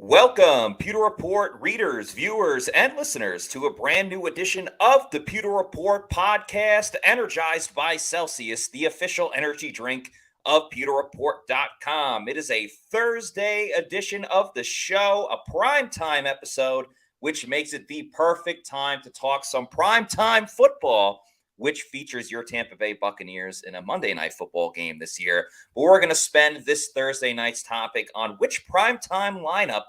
Welcome, Pewter Report readers, viewers, and listeners to a brand new edition of the Pewter Report Podcast, energized by Celsius, the official energy drink of PewterReport.com. It is a Thursday edition of the show, a primetime episode, which makes it the perfect time to talk some primetime football, which features your Tampa Bay Buccaneers in a Monday Night Football game this year. But we're going to spend this Thursday night's topic on which primetime lineup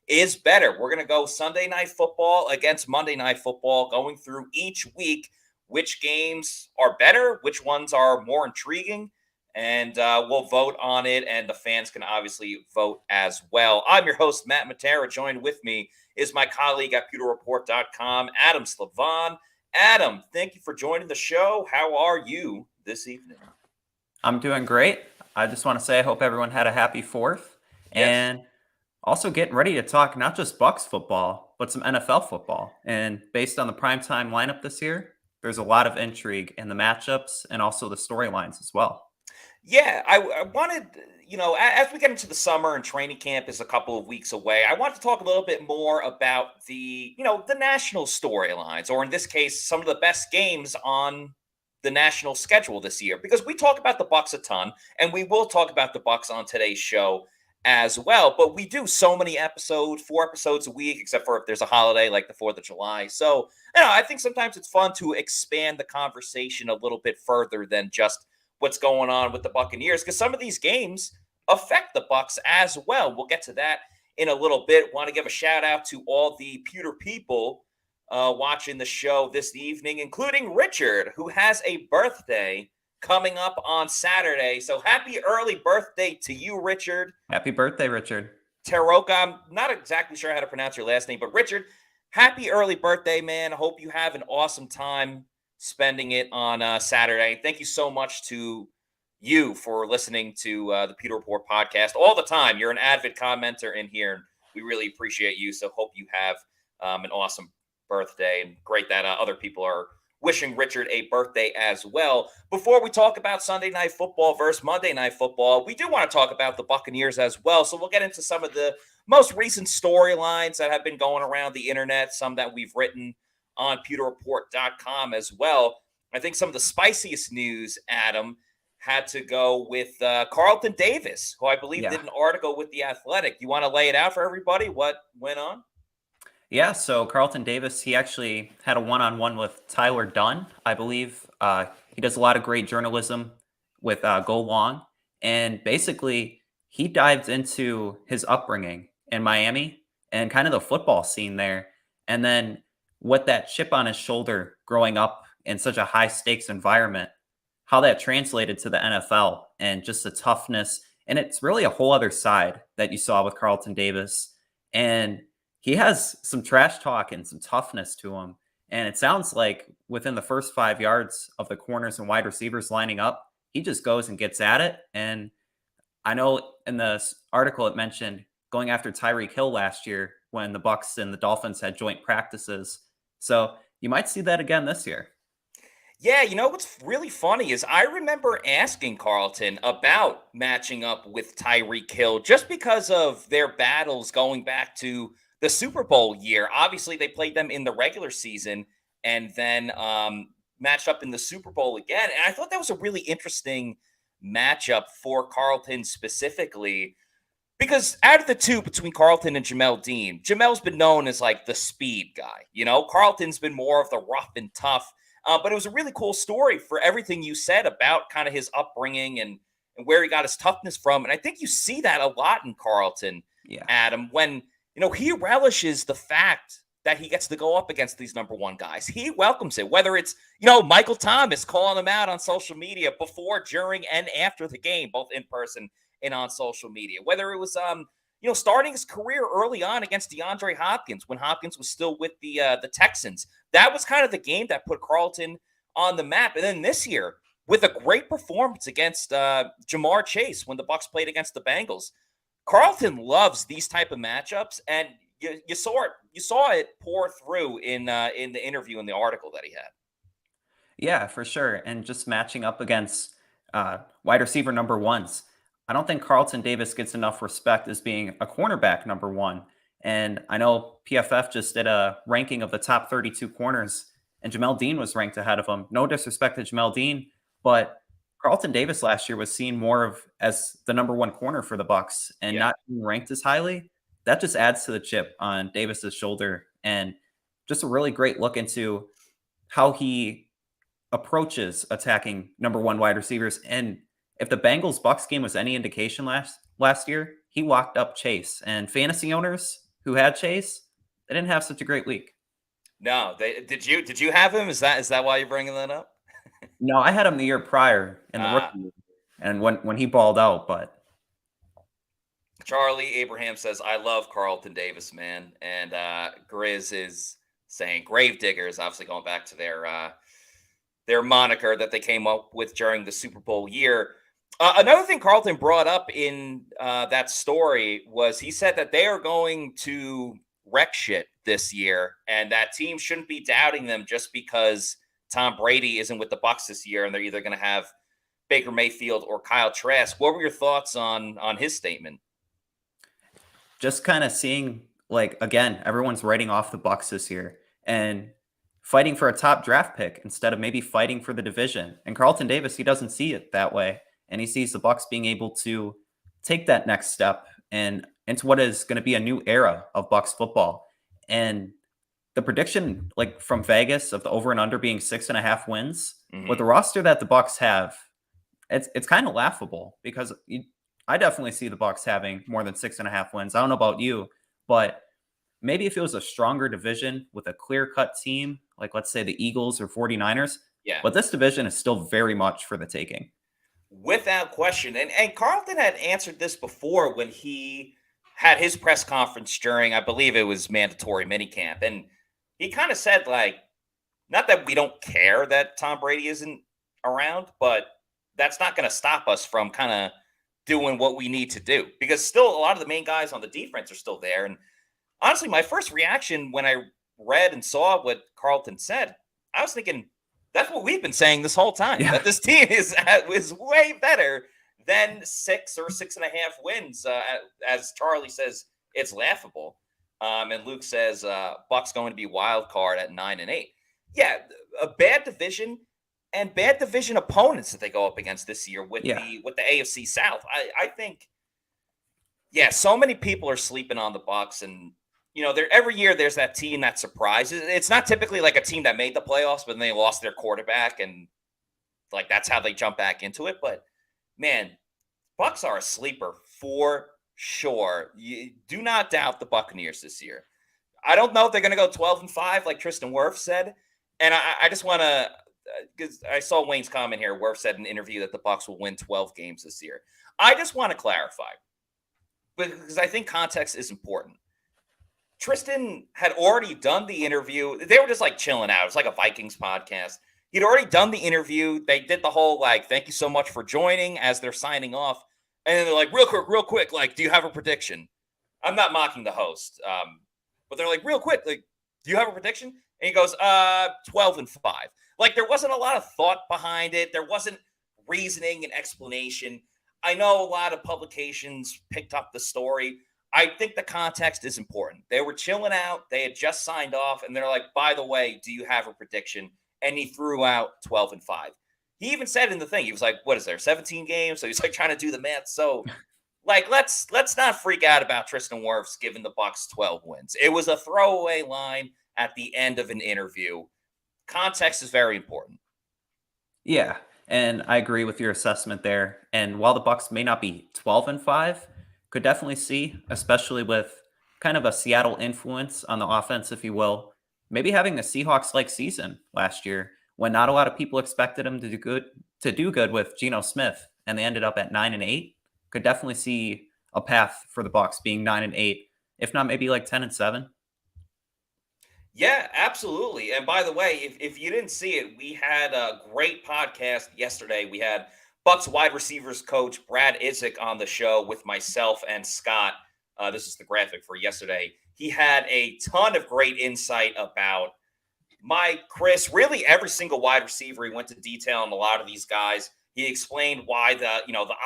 is better. We're going to go Sunday Night Football against Monday Night Football, going through each week which games are better, which ones are more intriguing, and we'll vote on it, and the fans can obviously vote as well. I'm your host, Matt Matera. Joined with me is my colleague at PewterReport.com, Adam Slavon. Adam, thank you for joining the show. How are you this evening? I'm doing great. I just want to say I hope everyone had a happy 4th. Yes. And also getting ready to talk not just Bucs football, but some NFL football. And based on the primetime lineup this year, there's a lot of intrigue in the matchups and also the storylines as well. Yeah, I wanted, as we get into the summer and training camp is a couple of weeks away, I want to talk a little bit more about the national storylines, or in this case, some of the best games on the national schedule this year, because we talk about the Bucs a ton, and we will talk about the Bucs on today's show as well. But we do so many episodes, 4 episodes a week, except for if there's a holiday like the 4th of July. So, I think sometimes it's fun to expand the conversation a little bit further than just what's going on with the Buccaneers, because some of these games affect the Bucs as well. We'll get to that in a little bit. Want to give a shout out to all the Pewter people watching the show this evening, including Richard, who has a birthday coming up on Saturday. So happy early birthday to you, Richard. Happy birthday, Richard. Taroka, I'm not exactly sure how to pronounce your last name, but Richard, happy early birthday, man. I hope you have an awesome time spending it on Saturday. Thank you so much to you for listening to the Pewter Report podcast all the time. You're an avid commenter in here, and we really appreciate you. So hope you have an awesome birthday, and great that other people are wishing Richard a birthday as well. Before we talk about Sunday Night Football versus Monday Night Football, we do want to talk about the Buccaneers as well. So we'll get into some of the most recent storylines that have been going around the internet, some that we've written on PewterReport.com as well. I think some of the spiciest news, Adam, had to go with Carlton Davis, who I believe did an article with The Athletic. You want to lay it out for everybody? What went on? Yeah, so Carlton Davis, he actually had a one-on-one with Tyler Dunn, I believe. He does a lot of great journalism with Go Long. And basically, he dived into his upbringing in Miami and kind of the football scene there. And then what that chip on his shoulder growing up in such a high-stakes environment, how that translated to the NFL and just the toughness. And it's really a whole other side that you saw with Carlton Davis. And he has some trash talk and some toughness to him. And it sounds like within the first 5 yards of the corners and wide receivers lining up, he just goes and gets at it. And I know in the article it mentioned going after Tyreek Hill last year when the Bucs and the Dolphins had joint practices. So you might see that again this year. Yeah, what's really funny is I remember asking Carlton about matching up with Tyreek Hill just because of their battles going back to the Super Bowl year. Obviously, they played them in the regular season and then matched up in the Super Bowl again. And I thought that was a really interesting matchup for Carlton specifically, because out of the two between Carlton and Jamel Dean, Jamel's been known as like the speed guy. Carlton's been more of the rough and tough. But it was a really cool story for everything you said about kind of his upbringing and where he got his toughness from. And I think you see that a lot in Carlton, Adam, when, he relishes the fact that he gets to go up against these number one guys. He welcomes it, whether it's, Michael Thomas calling him out on social media before, during, and after the game, both in person and on social media, whether it was, starting his career early on against DeAndre Hopkins when Hopkins was still with the Texans. That was kind of the game that put Carlton on the map. And then this year, with a great performance against Jamar Chase when the Bucs played against the Bengals, Carlton loves these type of matchups, and you saw it pour through in the interview and the article that he had. Yeah, for sure. And just matching up against wide receiver number ones. I don't think Carlton Davis gets enough respect as being a cornerback number one. And I know PFF just did a ranking of the top 32 corners, and Jamel Dean was ranked ahead of him. No disrespect to Jamel Dean, but Carlton Davis last year was seen more of as the number one corner for the Bucs and Yeah. not being ranked as highly. That just adds to the chip on Davis's shoulder, and just a really great look into how he approaches attacking number one wide receivers. And if the Bengals Bucks game was any indication last year, he locked up Chase. And fantasy owners who had Chase, they didn't have such a great week. No, did you have him? Is that why you're bringing that up? No, I had him the year prior in the rookie year, and when he balled out, but Charlie Abraham says, I love Carlton Davis, man. And Grizz is saying Gravedigger is obviously going back to their moniker that they came up with during the Super Bowl year. Another thing Carlton brought up in that story was he said that they are going to wreck shit this year, and that team shouldn't be doubting them just because Tom Brady isn't with the Bucs this year, and they're either going to have Baker Mayfield or Kyle Trask. What were your thoughts on his statement? just kind of seeing, like, again, everyone's writing off the Bucks this year and fighting for a top draft pick instead of maybe fighting for the division. And Carlton Davis, he doesn't see it that way, and he sees the Bucks being able to take that next step and into what is going to be a new era of Bucks football. And the prediction, like from Vegas, of the over and under being 6.5 wins with the roster that the Bucks have, it's kind of laughable because I definitely see the Bucks having more than 6.5 wins. I don't know about you, but maybe if it was a stronger division with a clear-cut team, like let's say the Eagles or 49ers, Yeah. but this division is still very much for the taking. Without question. And Carlton had answered this before when he had his press conference during, I believe it was mandatory minicamp. And he kind of said, like, not that we don't care that Tom Brady isn't around, but that's not going to stop us from kind of doing what we need to do, because still a lot of the main guys on the defense are still there. And honestly, my first reaction when I read and saw what Carlton said, I was thinking, that's what we've been saying this whole time, Yeah. that this team is way better than 6 or 6.5 wins. As Charlie says, it's laughable. And Luke says, Bucks going to be wild card at 9-8. Yeah, a bad division and bad division opponents that they go up against this year with Yeah. the AFC South. I think, yeah, so many people are sleeping on the Bucks, and every year there's that team that surprises. It's not typically like a team that made the playoffs, but then they lost their quarterback, and like that's how they jump back into it. But man, Bucks are a sleeper for sure. You do not doubt the Buccaneers this year. I don't know if they're going to go 12-5 like Tristan Wirf said, and I just want to, because I saw Wayne's comment here. Wirf said in an interview that the Bucks will win 12 games this year. I just want to clarify, because I think context is important. Tristan had already done the interview. They were just like chilling out. It's like a Vikings podcast. He'd already done the interview. They did the whole like, thank you so much for joining as they're signing off. And they're like, real quick, like, do you have a prediction? I'm not mocking the host. But they're like, real quick, like, do you have a prediction? And he goes, 12-5. Like, there wasn't a lot of thought behind it. There wasn't reasoning and explanation. I know a lot of publications picked up the story. I think the context is important. They were chilling out. They had just signed off, and they're like, by the way, do you have a prediction? And he threw out 12-5. He even said in the thing, he was like, what is there, 17 games? So he's like trying to do the math. So like, let's not freak out about Tristan Wirfs giving the Bucks 12 wins. It was a throwaway line at the end of an interview. Context is very important. Yeah, and I agree with your assessment there. And while the Bucks may not be 12-5, could definitely see, especially with kind of a Seattle influence on the offense, if you will, maybe having a Seahawks-like season last year when not a lot of people expected them to do good with Geno Smith, and they ended up at 9-8. Could definitely see a path for the Bucks being 9-8, if not maybe like 10-7. Yeah, absolutely. And by the way, if you didn't see it, we had a great podcast yesterday. We had Bucs wide receivers coach Brad Isaac on the show with myself and Scott. This is the graphic for yesterday. He had a ton of great insight about Mike, Chris, really every single wide receiver. He went to detail on a lot of these guys. He explained why the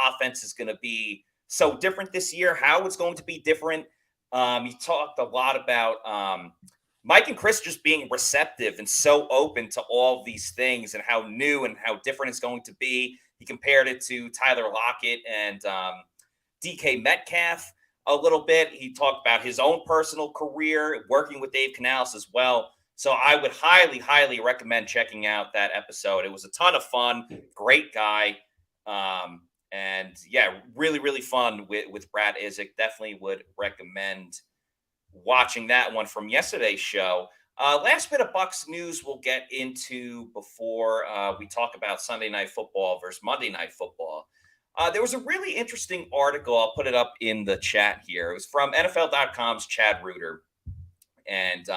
offense is going to be so different this year, how it's going to be different. He talked a lot about Mike and Chris just being receptive and so open to all these things and how new and how different it's going to be. He compared it to Tyler Lockett and DK Metcalf a little bit. He talked about his own personal career, working with Dave Canales as well. So I would highly, highly recommend checking out that episode. It was a ton of fun. Great guy. And yeah, really, really fun with Brad Isaac. Definitely would recommend watching that one from yesterday's show. Last bit of Bucs news we'll get into before we talk about Sunday Night Football versus Monday Night Football. There was a really interesting article. I'll put it up in the chat here. It was from NFL.com's Chad Reuter. And,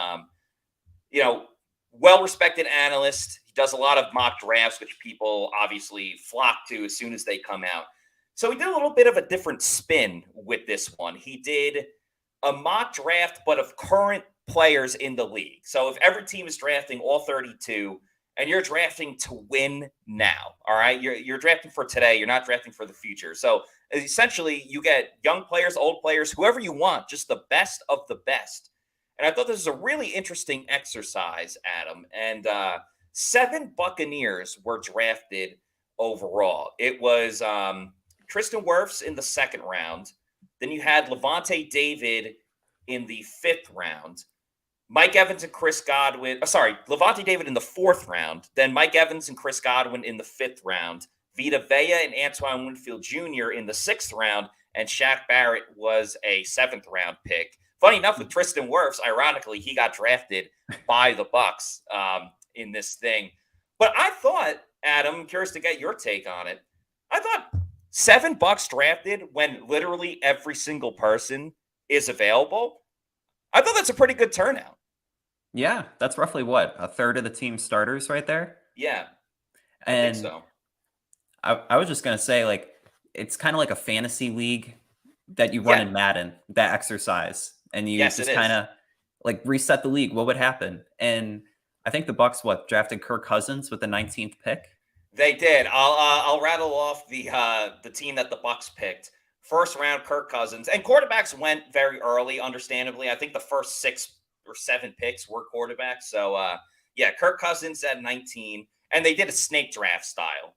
well-respected analyst. He does a lot of mock drafts, which people obviously flock to as soon as they come out. So he did a little bit of a different spin with this one. He did a mock draft, but of current players in the league. So if every team is drafting all 32, and you're drafting to win now, all right? You're drafting for today. You're not drafting for the future. So essentially, you get young players, old players, whoever you want, just the best of the best. And I thought this was a really interesting exercise, Adam. And 7 Buccaneers were drafted overall. It was Tristan Wirfs in the 2nd round. Then you had Levante David in the 5th round. Mike Evans and Chris Godwin. Levante David in the 4th round. Then Mike Evans and Chris Godwin in the 5th round. Vita Vea and Antoine Winfield Jr. in the 6th round. And Shaq Barrett was a 7th round pick. Funny enough, with Tristan Wirfs, ironically, he got drafted by the Bucs in this thing. But I thought, Adam, I'm curious to get your take on it. I thought 7 Bucs drafted when literally every single person is available. I thought that's a pretty good turnout. Yeah, that's roughly what, a third of the team starters right there? Yeah, I And think so. I was just going to say, like, it's kind of like a fantasy league that you run in Madden, that exercise. And you just kind of like reset the league. What would happen? And I think the Bucs, drafted Kirk Cousins with the 19th pick? They did. I'll rattle off the team that the Bucs picked. 1st round, Kirk Cousins. And quarterbacks went very early, understandably. I think the first 6 or 7 picks were quarterbacks. So, Kirk Cousins at 19. And they did a snake draft style.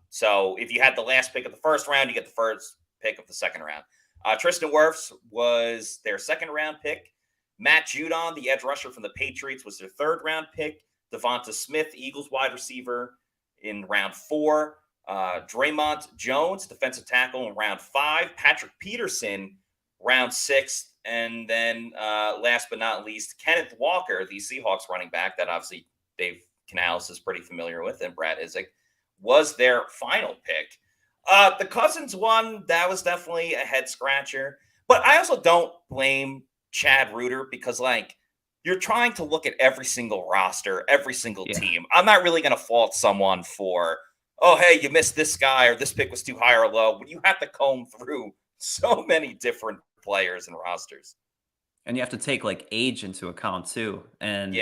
So if you had the last pick of the 1st round, you get the first pick of the 2nd round. Tristan Wirfs was their 2nd round pick. Matt Judon, the edge rusher from the Patriots, was their 3rd round pick. Devonta Smith, Eagles wide receiver, in round 4. Draymond Jones, defensive tackle, in round 5. Patrick Peterson, round 6. And then last but not least, Kenneth Walker, the Seahawks running back that obviously Dave Canales is pretty familiar with, and Brad Isaac, was their final pick. The Cousins one, that was definitely a head scratcher. But I also don't blame Chad Reuter because, you're trying to look at every single roster, every single team. I'm not really going to fault someone for, oh, hey, you missed this guy or this pick was too high or low. When you have to comb through so many different players and rosters. And you have to take, age into account, too. And,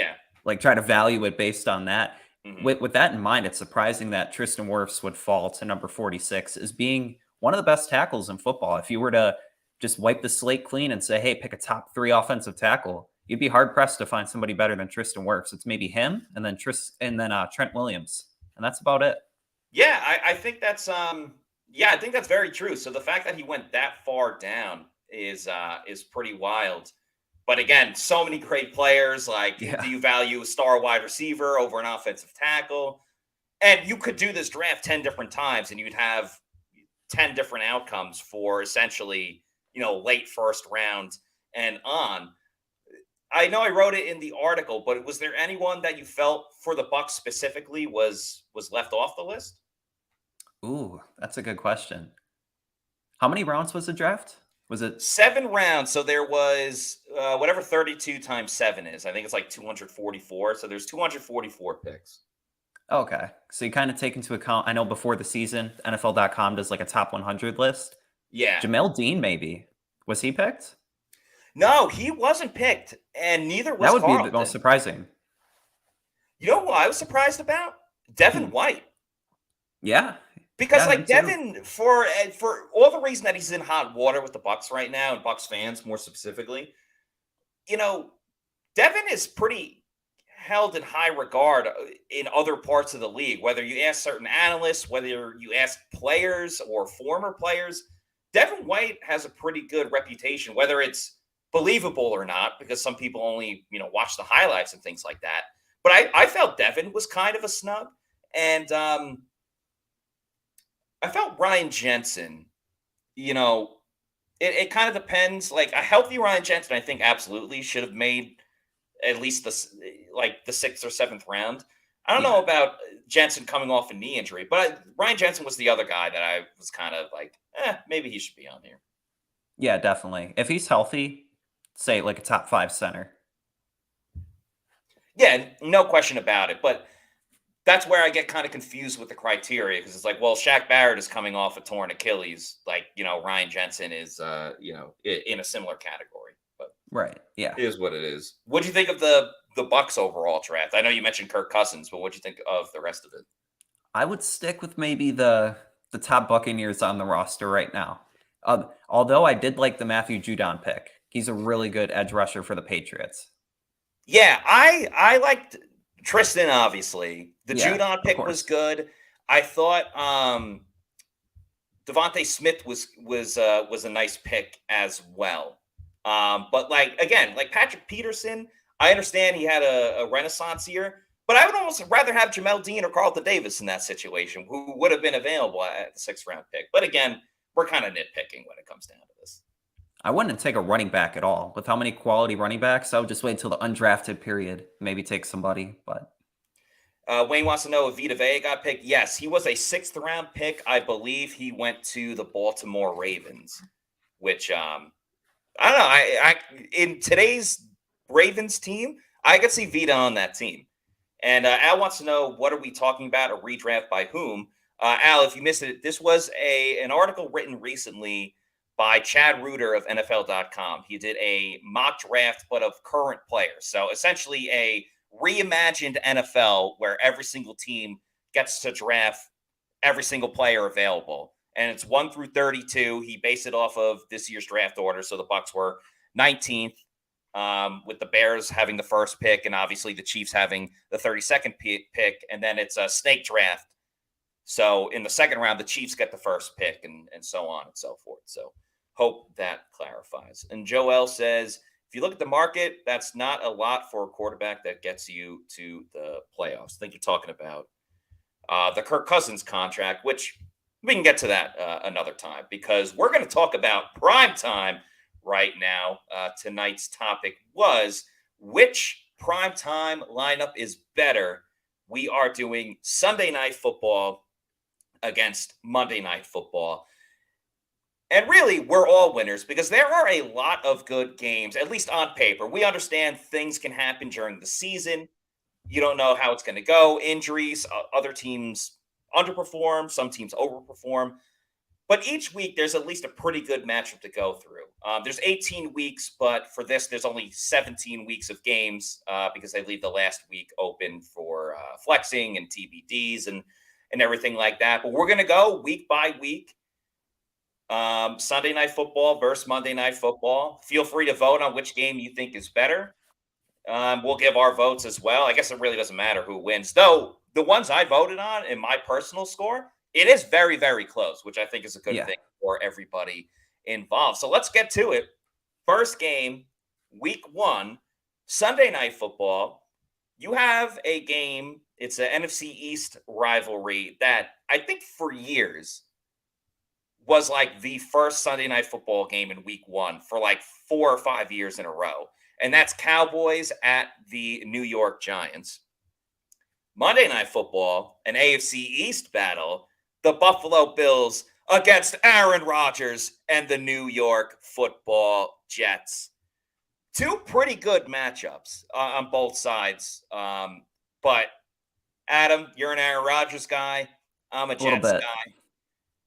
try to value it based on that. With that in mind, it's surprising that Tristan Wirfs would fall to number 46 as being one of the best tackles in football. If you were to just wipe the slate clean and say, hey, pick a top 3 offensive tackle, you'd be hard-pressed to find somebody better than Tristan Wirfs. It's maybe him and then Trent Williams. And that's about it. Yeah, I think that's I think that's very true. So the fact that he went that far down is pretty wild. But again, so many great players. Do you value a star wide receiver over an offensive tackle? And you could do this draft 10 different times and you'd have 10 different outcomes for essentially, late 1st round and on. I know I wrote it in the article, but was there anyone that you felt for the Bucs specifically was left off the list? Ooh, that's a good question. How many rounds was the draft? Was it 7 rounds? So there was whatever 32 times 7 is. I think it's 244. So there's 244 picks. Okay. So you kind of take into account, I know before the season, NFL.com does a top 100 list. Yeah. Jamel Dean, maybe. Was he picked? No, he wasn't picked. And neither was That would Carlton. be the most surprising. You know who I was surprised about? Devin White. Yeah. Because Yeah, him like too. Devin, for all the reason that he's in hot water with the Bucs right now, and Bucs fans more specifically, you know, Devin is pretty held in high regard in other parts of the league. Whether you ask certain analysts, whether you ask players or former players, Devin White has a pretty good reputation, whether it's believable or not, because some people only watch the highlights and things like that. But I felt Devin was kind of a snub, and I felt Ryan Jensen. You know, it kind of depends. Like a healthy Ryan Jensen, I think absolutely should have made at least the sixth or seventh round. I don't know Yeah. about Jensen coming off a knee injury, but Ryan Jensen was the other guy that I was kind of like, maybe he should be on here. Yeah, definitely. If he's healthy, say like a top 5 center. Yeah, no question about it. But that's where I get kind of confused with the criteria because it's like, well, Shaq Barrett is coming off a torn Achilles, like Ryan Jensen is, in a similar category. But Right. Yeah. it is what it is. What do you think of the Bucks overall draft? I know you mentioned Kirk Cousins, but what do you think of the rest of it? I would stick with maybe the top Buccaneers on the roster right now. Although I did like the Matthew Judon pick. He's a really good edge rusher for the Patriots. Yeah, I liked Tristan. Obviously, the Yeah, Judon of pick was course. good. I thought Devontae Smith was a nice pick as well. But like again, like Patrick Peterson, I understand he had a renaissance year, but I would almost rather have Jamel Dean or Carlton Davis in that situation, who would have been available at the 6th round pick. But again, we're kind of nitpicking when it comes down to this. I wouldn't take a running back at all. With how many quality running backs, I would just wait till the undrafted period, maybe take somebody. But Wayne wants to know if Vita Vea got picked. Yes, he was a 6th round pick. I believe he went to the Baltimore Ravens, which I don't know. I in today's Ravens team, I could see Vita on that team. And Al wants to know, what are we talking about? A redraft by whom? Al, if you missed it, this was an article written recently by Chad Reuter of NFL.com. He did a mock draft, but of current players. So essentially a reimagined NFL where every single team gets to draft every single player available. And it's 1 through 32. He based it off of this year's draft order. So the Bucs were 19th, with the Bears having the first pick, and obviously the Chiefs having the 32nd pick. And then it's a snake draft. So in the 2nd round, the Chiefs get the first pick, and so on and so forth. So hope that clarifies. And Joel says, if you look at the market, that's not a lot for a quarterback that gets you to the playoffs. I think you're talking about the Kirk Cousins contract, which we can get to that another time because we're going to talk about Primetime right now. Tonight's topic was, which Primetime lineup is better? We are doing Sunday Night Football against Monday Night Football. And really, we're all winners because there are a lot of good games, at least on paper. We understand things can happen during the season. You don't know how it's going to go. Injuries, other teams underperform, some teams overperform. But each week, there's at least a pretty good matchup to go through. There's 18 weeks, but for this, there's only 17 weeks of games because they leave the last week open for flexing and TBDs and everything like that. But we're going to go week by week. Sunday Night Football versus Monday Night Football. Feel free to vote on which game you think is better. We'll give our votes as well. I guess it really doesn't matter who wins, though. The ones I voted on in my personal score, it is very, very close, which I think is a good yeah, thing for everybody involved. So let's get to it. First game, week 1, Sunday Night Football. You have a game. It's an NFC East rivalry that I think for years was like the first Sunday Night Football game in week 1 for like 4 or 5 years in a row. And that's Cowboys at the New York Giants. Monday Night Football, an AFC East battle, the Buffalo Bills against Aaron Rodgers and the New York Football Jets. 2 pretty good matchups on both sides. But Adam, you're an Aaron Rodgers guy. I'm a a little Jets bit. guy.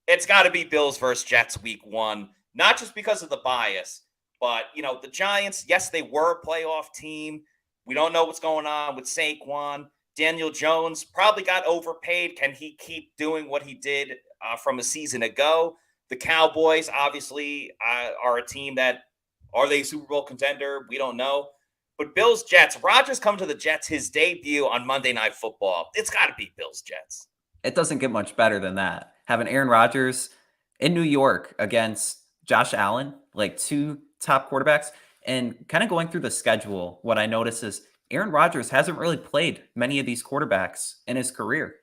It's got to be Bills versus Jets week 1, not just because of the bias, but, the Giants, yes, they were a playoff team. We don't know what's going on with Saquon. Daniel Jones probably got overpaid. Can he keep doing what he did from a season ago. The Cowboys obviously are a team that, are they a Super Bowl contender? We don't know. But Bills Jets, Rodgers come to the Jets, his debut on Monday Night Football. It's got to be Bills Jets. It doesn't get much better than that. Having Aaron Rodgers in New York against Josh Allen, like two top quarterbacks, and kind of going through the schedule, what I notice is Aaron Rodgers hasn't really played many of these quarterbacks in his career.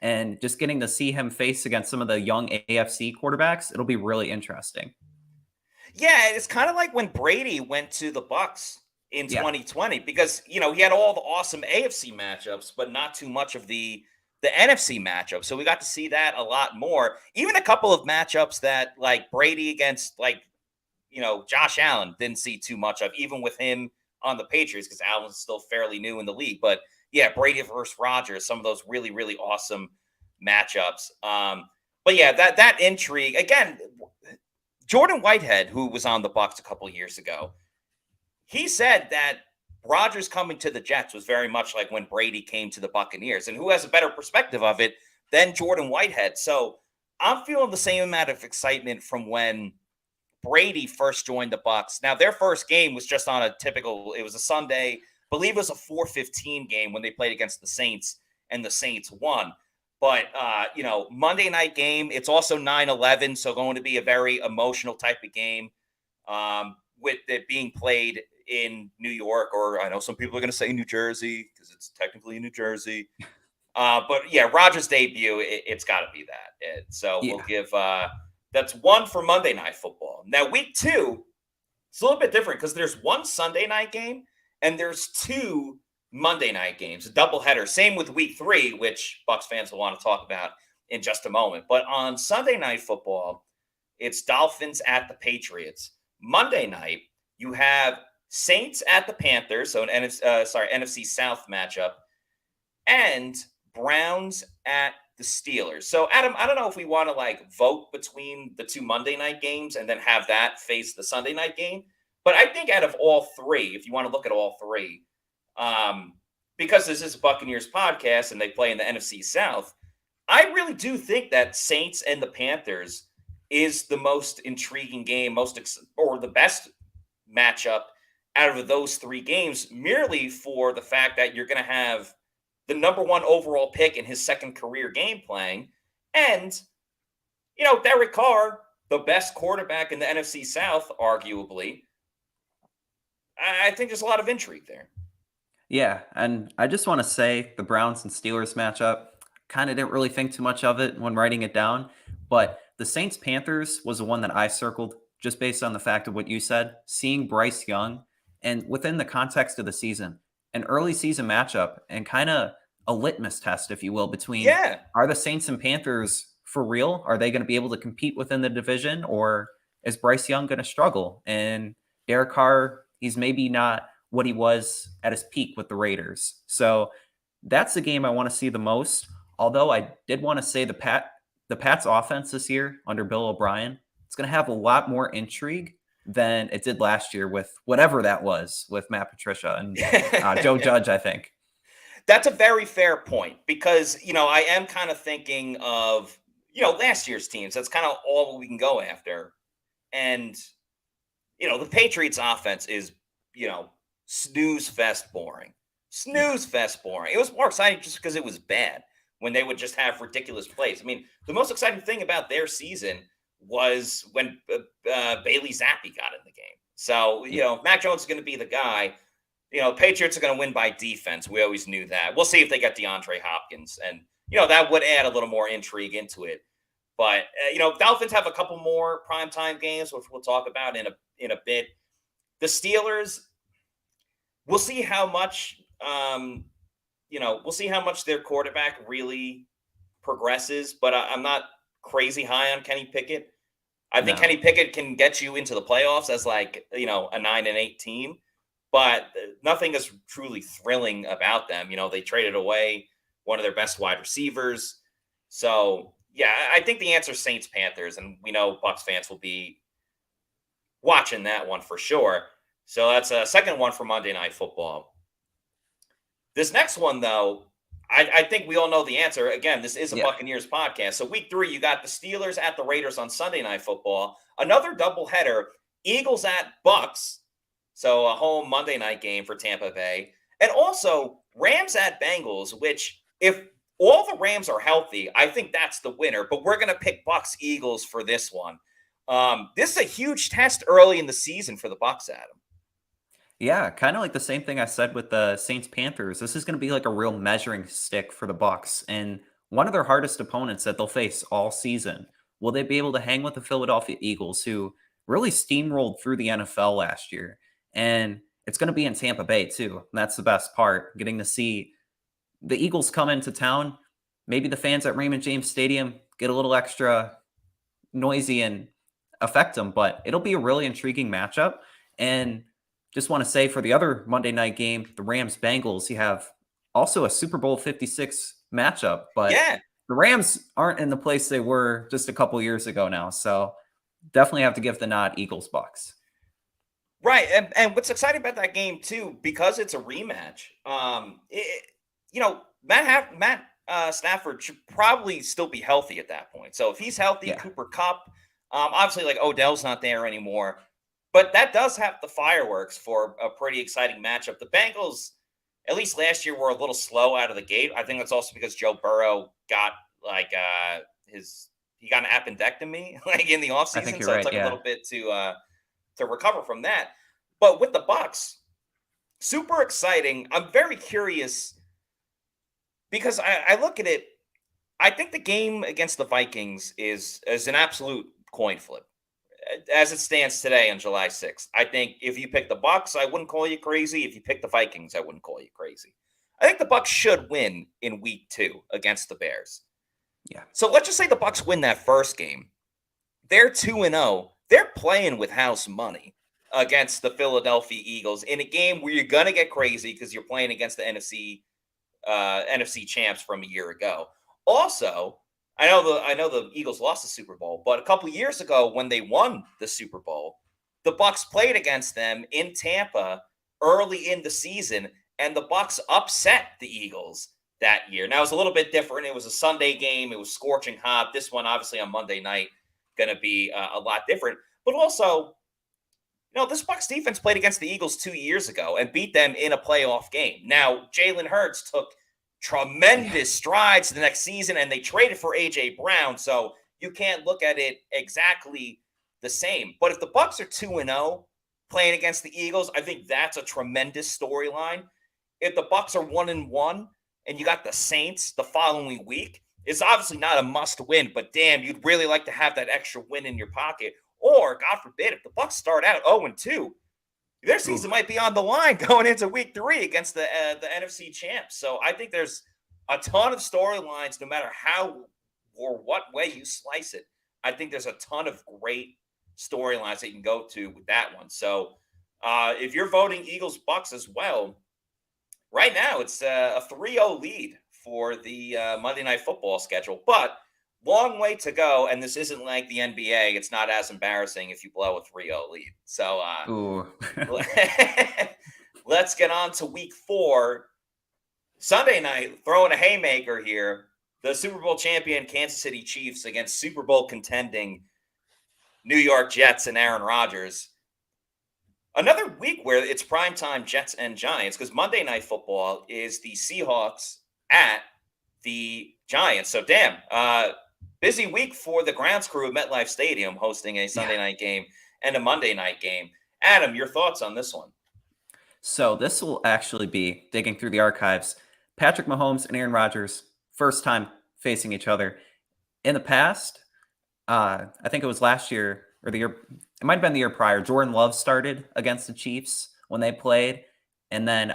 And just getting to see him face against some of the young AFC quarterbacks, it'll be really interesting. Yeah, it's kind of like when Brady went to the Bucs in 2020, because he had all the awesome AFC matchups, but not too much of the NFC matchup. So we got to see that a lot more. Even a couple of matchups that, like Brady against Josh Allen, didn't see too much of, even with him on the Patriots, because Allen's still fairly new in the league. But yeah, Brady versus Rodgers, some of those really, really awesome matchups. But yeah, that intrigue again. Jordan Whitehead, who was on the Bucs a couple of years ago, he said that Rodgers coming to the Jets was very much like when Brady came to the Buccaneers, and who has a better perspective of it than Jordan Whitehead? So I'm feeling the same amount of excitement from when Brady first joined the Bucs. Now, their first game was just on it was a Sunday, I believe it was a 4:15 game when they played against the Saints, and the Saints won. But, Monday night game, it's also 9/11, so going to be a very emotional type of game, with it being played in New York, or I know some people are going to say New Jersey because it's technically New Jersey. But yeah, Rodgers' debut, it's got to be that. So we'll give that's one for Monday Night Football. Now, week 2, it's a little bit different because there's one Sunday night game and there's 2 Monday night games, a doubleheader. Same with week 3, which Bucs fans will want to talk about in just a moment. But on Sunday Night Football, it's Dolphins at the Patriots. Monday night, you have Saints at the Panthers, so an NFC South matchup, and Browns at the Steelers. So, Adam, I don't know if we want to vote between the 2 Monday night games and then have that face the Sunday night game. But I think out of all 3, if you want to look at all 3, because this is a Buccaneers podcast and they play in the NFC South, I really do think that Saints and the Panthers is the most intriguing game, or the best matchup out of those 3 games, merely for the fact that you're going to have the number 1 overall pick in his second career game playing, and Derek Carr, the best quarterback in the NFC South, arguably. I think there's a lot of intrigue there. Yeah, and I just want to say the Browns and Steelers matchup, kind of didn't really think too much of it when writing it down, but the Saints Panthers was the one that I circled just based on the fact of what you said, seeing Bryce Young, and within the context of the season, an early season matchup and kind of a litmus test, if you will, between are the Saints and Panthers for real? Are they going to be able to compete within the division, or is Bryce Young going to struggle? And Derek Carr, he's maybe not what he was at his peak with the Raiders. So that's the game I want to see the most. Although I did want to say the Pats offense this year under Bill O'Brien, it's going to have a lot more intrigue than it did last year with whatever that was with Matt Patricia and Joe Judge, I think. That's a very fair point because, I am kind of thinking of, last year's teams. That's kind of all we can go after. And, the Patriots offense is, snooze fest boring. Snooze fest boring. It was more exciting just because it was bad when they would just have ridiculous plays. I mean, the most exciting thing about their season was when Bailey Zappi got in the game. So, Mac Jones is going to be the guy. Patriots are going to win by defense. We always knew that. We'll see if they get DeAndre Hopkins. And, that would add a little more intrigue into it. But, Dolphins have a couple more primetime games, which we'll talk about in a bit. The Steelers, we'll see how much, we'll see how much their quarterback really progresses. But I'm not crazy high on Kenny Pickett. I think Kenny Pickett can get you into the playoffs as a 9-8 team. But nothing is truly thrilling about them. They traded away one of their best wide receivers. So, yeah, I think the answer is Saints Panthers, and we know Bucs fans will be watching that one for sure. So that's a second one for Monday Night Football. This next one, though, I think we all know the answer. Again, this is a Yeah. Buccaneers podcast. So week 3, you got the Steelers at the Raiders on Sunday Night Football. Another doubleheader, Eagles at Bucs. So a home Monday night game for Tampa Bay. And also Rams at Bengals, which if all the Rams are healthy, I think that's the winner. But we're going to pick Bucs Eagles for this one. This is a huge test early in the season for the Bucs, Adam. Yeah, kind of like the same thing I said with the Saints Panthers. This is going to be like a real measuring stick for the Bucks and one of their hardest opponents that they'll face all season. Will they be able to hang with the Philadelphia Eagles, who really steamrolled through the NFL last year? And it's going to be in Tampa Bay too. And that's the best part, getting to see the Eagles come into town. Maybe the fans at Raymond James Stadium get a little extra noisy and affect them, but it'll be a really intriguing matchup. And just want to say for the other Monday night game, the Rams Bengals, you have also a Super Bowl 56 matchup, but Yeah. the Rams aren't in the place they were just a couple years ago now. So definitely have to give the nod Eagles Bucks. Right. And what's exciting about that game too, because it's a rematch, Matt Stafford should probably still be healthy at that point. So if he's healthy, Yeah. Cooper Kupp, obviously like Odell's not there anymore, but that does have the fireworks for a pretty exciting matchup. The Bengals, at least last year, were a little slow out of the gate. I think that's also because Joe Burrow got he got an appendectomy like in the I think offseason. you're So it right. took a Yeah. little bit to recover from that. But with the Bucks, super exciting. I'm very curious because I look at it. I think the game against the Vikings is an absolute coin flip as it stands today on July 6th. I think if you pick the Bucks, I wouldn't call you crazy. If you pick the Vikings, I wouldn't call you crazy. I think the Bucks should win in week 2 against the Bears. Yeah. So let's just say the Bucks win that first game. They're 2-0. They're playing with house money against the Philadelphia Eagles in a game where you're gonna get crazy because you're playing against the NFC champs from a year ago. Also, I know the Eagles lost the Super Bowl, but a couple years ago when they won the Super Bowl, the Bucks played against them in Tampa early in the season, and the Bucks upset the Eagles that year. Now it was a little bit different. It was a Sunday game. It was scorching hot. This one, obviously, on Monday night, going to be a lot different. But also, this Bucs defense played against the Eagles 2 years ago and beat them in a playoff game. Now, Jalen Hurts took tremendous strides the next season, and they traded for A.J. Brown, so you can't look at it exactly the same. But if the Bucs are 2-0 playing against the Eagles, I think that's a tremendous storyline. If the Bucs are 1-1 and you got the Saints the following week, it's obviously not a must win, but damn, you'd really like to have that extra win in your pocket. Or, God forbid, if the Bucs start out 0-2, their season might be on the line going into week 3 against the NFC champs. So I think there's a ton of storylines, no matter how or what way you slice it. I think there's a ton of great storylines that you can go to with that one. So if you're voting Eagles Bucks as well, right now it's a 3-0 lead for the Monday Night Football schedule, but long way to go. And this isn't like the NBA. It's not as embarrassing if you blow a 3-0 lead. So let's get on to week 4. Sunday night, throwing a haymaker here. The Super Bowl champion Kansas City Chiefs against Super Bowl contending New York Jets and Aaron Rodgers. Another week where it's primetime Jets and Giants, because Monday Night Football is the Seahawks at the Giants. So, damn, busy week for the grounds crew at MetLife Stadium hosting a Sunday night game and a Monday night game. Adam, your thoughts on this one? So this will actually be digging through the archives. Patrick Mahomes and Aaron Rodgers, first time facing each other. In the past, I think it was last year or the year, it might have been the year prior, Jordan Love started against the Chiefs when they played. And then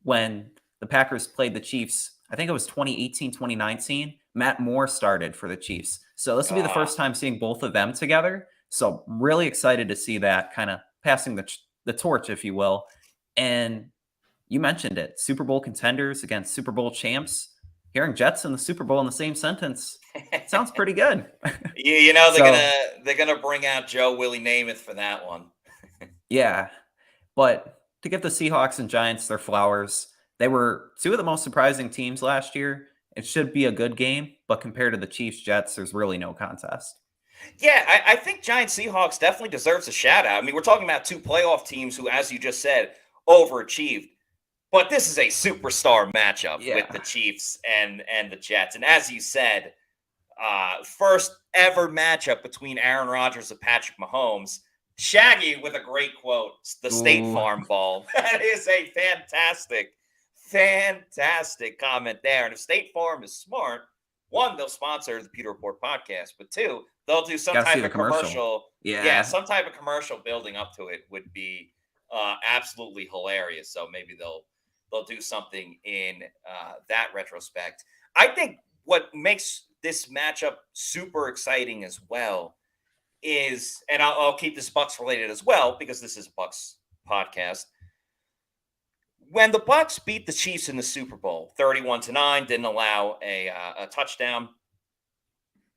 when the Packers played the Chiefs, I think it was 2018, 2019, Matt Moore started for the Chiefs. So this will be the first time seeing both of them together. So really excited to see that, kind of passing the torch, if you will. And you mentioned it, Super Bowl contenders against Super Bowl champs. Hearing Jets in the Super Bowl in the same sentence sounds pretty good. They're gonna bring out Joe Willie Namath for that one. Yeah, but to give the Seahawks and Giants their flowers, They were two of the most surprising teams last year. It should be a good game, but compared to the Chiefs Jets, there's really no contest. Yeah, I think Giants Seahawks definitely deserves a shout out. I mean, we're talking about two playoff teams who, as you just said, overachieved. But this is a superstar matchup with the Yeah. Chiefs and the Jets. And as you said, first ever matchup between Aaron Rodgers and Patrick Mahomes. Shaggy with a great quote, the State Ooh, Farm Bowl. That is a fantastic comment there. And if State Farm is smart, one, they'll sponsor the Pewter Report podcast, but two, they'll do some gotta see type the of commercial. commercial. Yeah, Yeah. some type of commercial building up to it would be absolutely hilarious. So maybe they'll do something in that retrospect. I think what makes this matchup super exciting as well is, and I'll keep this Bucs related as well because this is a Bucs podcast. When the Bucs beat the Chiefs in the Super Bowl, 31-9, didn't allow a touchdown.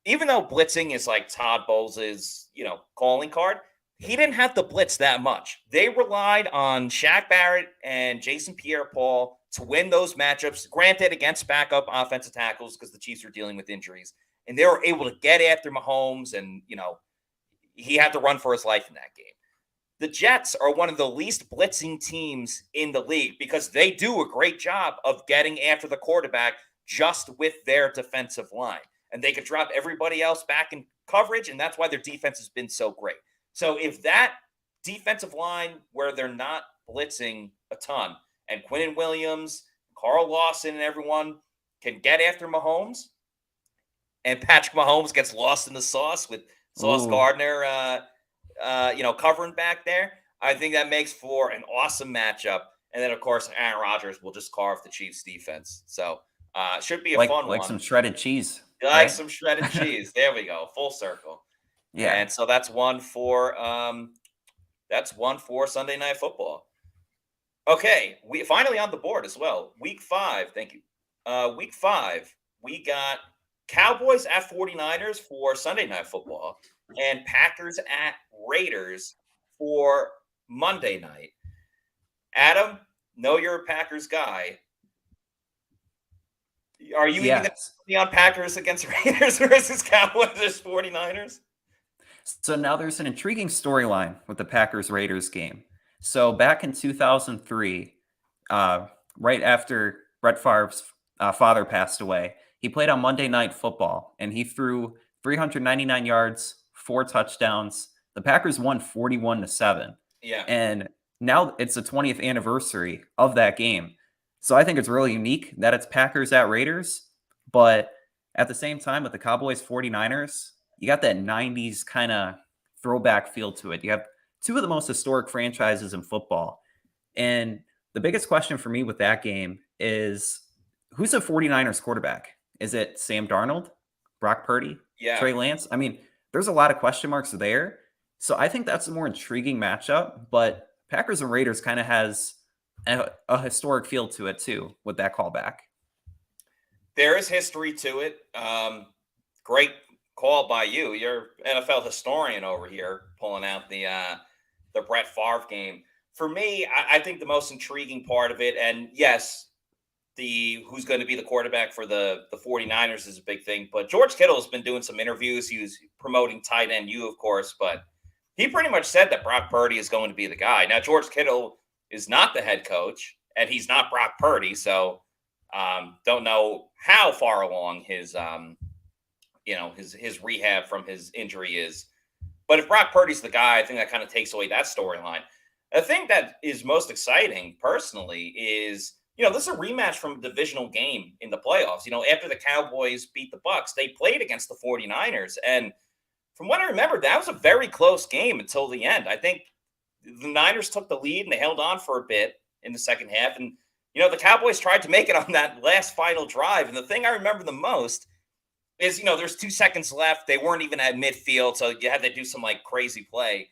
Even though blitzing is like Todd Bowles' calling card, he didn't have to blitz that much. They relied on Shaq Barrett and Jason Pierre-Paul to win those matchups, granted against backup offensive tackles because the Chiefs were dealing with injuries. And they were able to get after Mahomes, and, he had to run for his life in that game. The Jets are one of the least blitzing teams in the league because they do a great job of getting after the quarterback just with their defensive line. And they could drop everybody else back in coverage, and that's why their defense has been so great. So if that defensive line where they're not blitzing a ton, and Quinnen Williams, Carl Lawson, and everyone can get after Mahomes, and Patrick Mahomes gets lost in the sauce with Sauce Ooh. Gardner, covering back there, I think that makes for an awesome matchup. And then, of course, Aaron Rodgers will just carve the Chiefs defense. So should be a fun Like some one. shredded cheese, Like right? some shredded cheese. There we go. Full circle. Yeah. And so that's one for Sunday Night Football. Okay, we finally on the board as well. Week 5, thank you. Week 5, we got Cowboys at 49ers for Sunday Night Football and Packers at Raiders for Monday night. Adam, know you're a Packers guy. Are you even going Yes. to be on Packers against Raiders versus Cowboys versus 49ers? So now there's an intriguing storyline with the Packers Raiders game. So back in 2003, right after Brett Favre's father passed away, he played on Monday Night Football and he threw 399 yards, 4 touchdowns. The Packers won 41-7. Yeah. And now it's the 20th anniversary of that game. So I think it's really unique that it's Packers at Raiders. But at the same time, with the Cowboys 49ers, you got that 90s kind of throwback feel to it. You have two of the most historic franchises in football. And the biggest question for me with that game is who's the 49ers quarterback? Is it Sam Darnold, Brock Purdy, Yeah. Trey Lance? I mean, there's a lot of question marks there. So I think that's a more intriguing matchup. But Packers and Raiders kind of has a historic feel to it too with that callback. There is history to it. Great call by you. You're NFL historian over here, pulling out the Brett Favre game. For me, I think the most intriguing part of it, and yes, the who's going to be the quarterback for the 49ers is a big thing. But George Kittle has been doing some interviews. He was promoting tight end U, of course, but he pretty much said that Brock Purdy is going to be the guy. Now, George Kittle is not the head coach, and he's not Brock Purdy, so don't know how far along his his rehab from his injury is. But if Brock Purdy's the guy, I think that kind of takes away that storyline. The thing that is most exciting, personally, is this is a rematch from a divisional game in the playoffs. After the Cowboys beat the Bucs, they played against the 49ers, and from what I remember, that was a very close game until the end. I think the Niners took the lead and they held on for a bit in the second half, and the Cowboys tried to make it on that last final drive. And the thing I remember the most is, there's 2 seconds left. They weren't even at midfield, so you had to do some crazy play.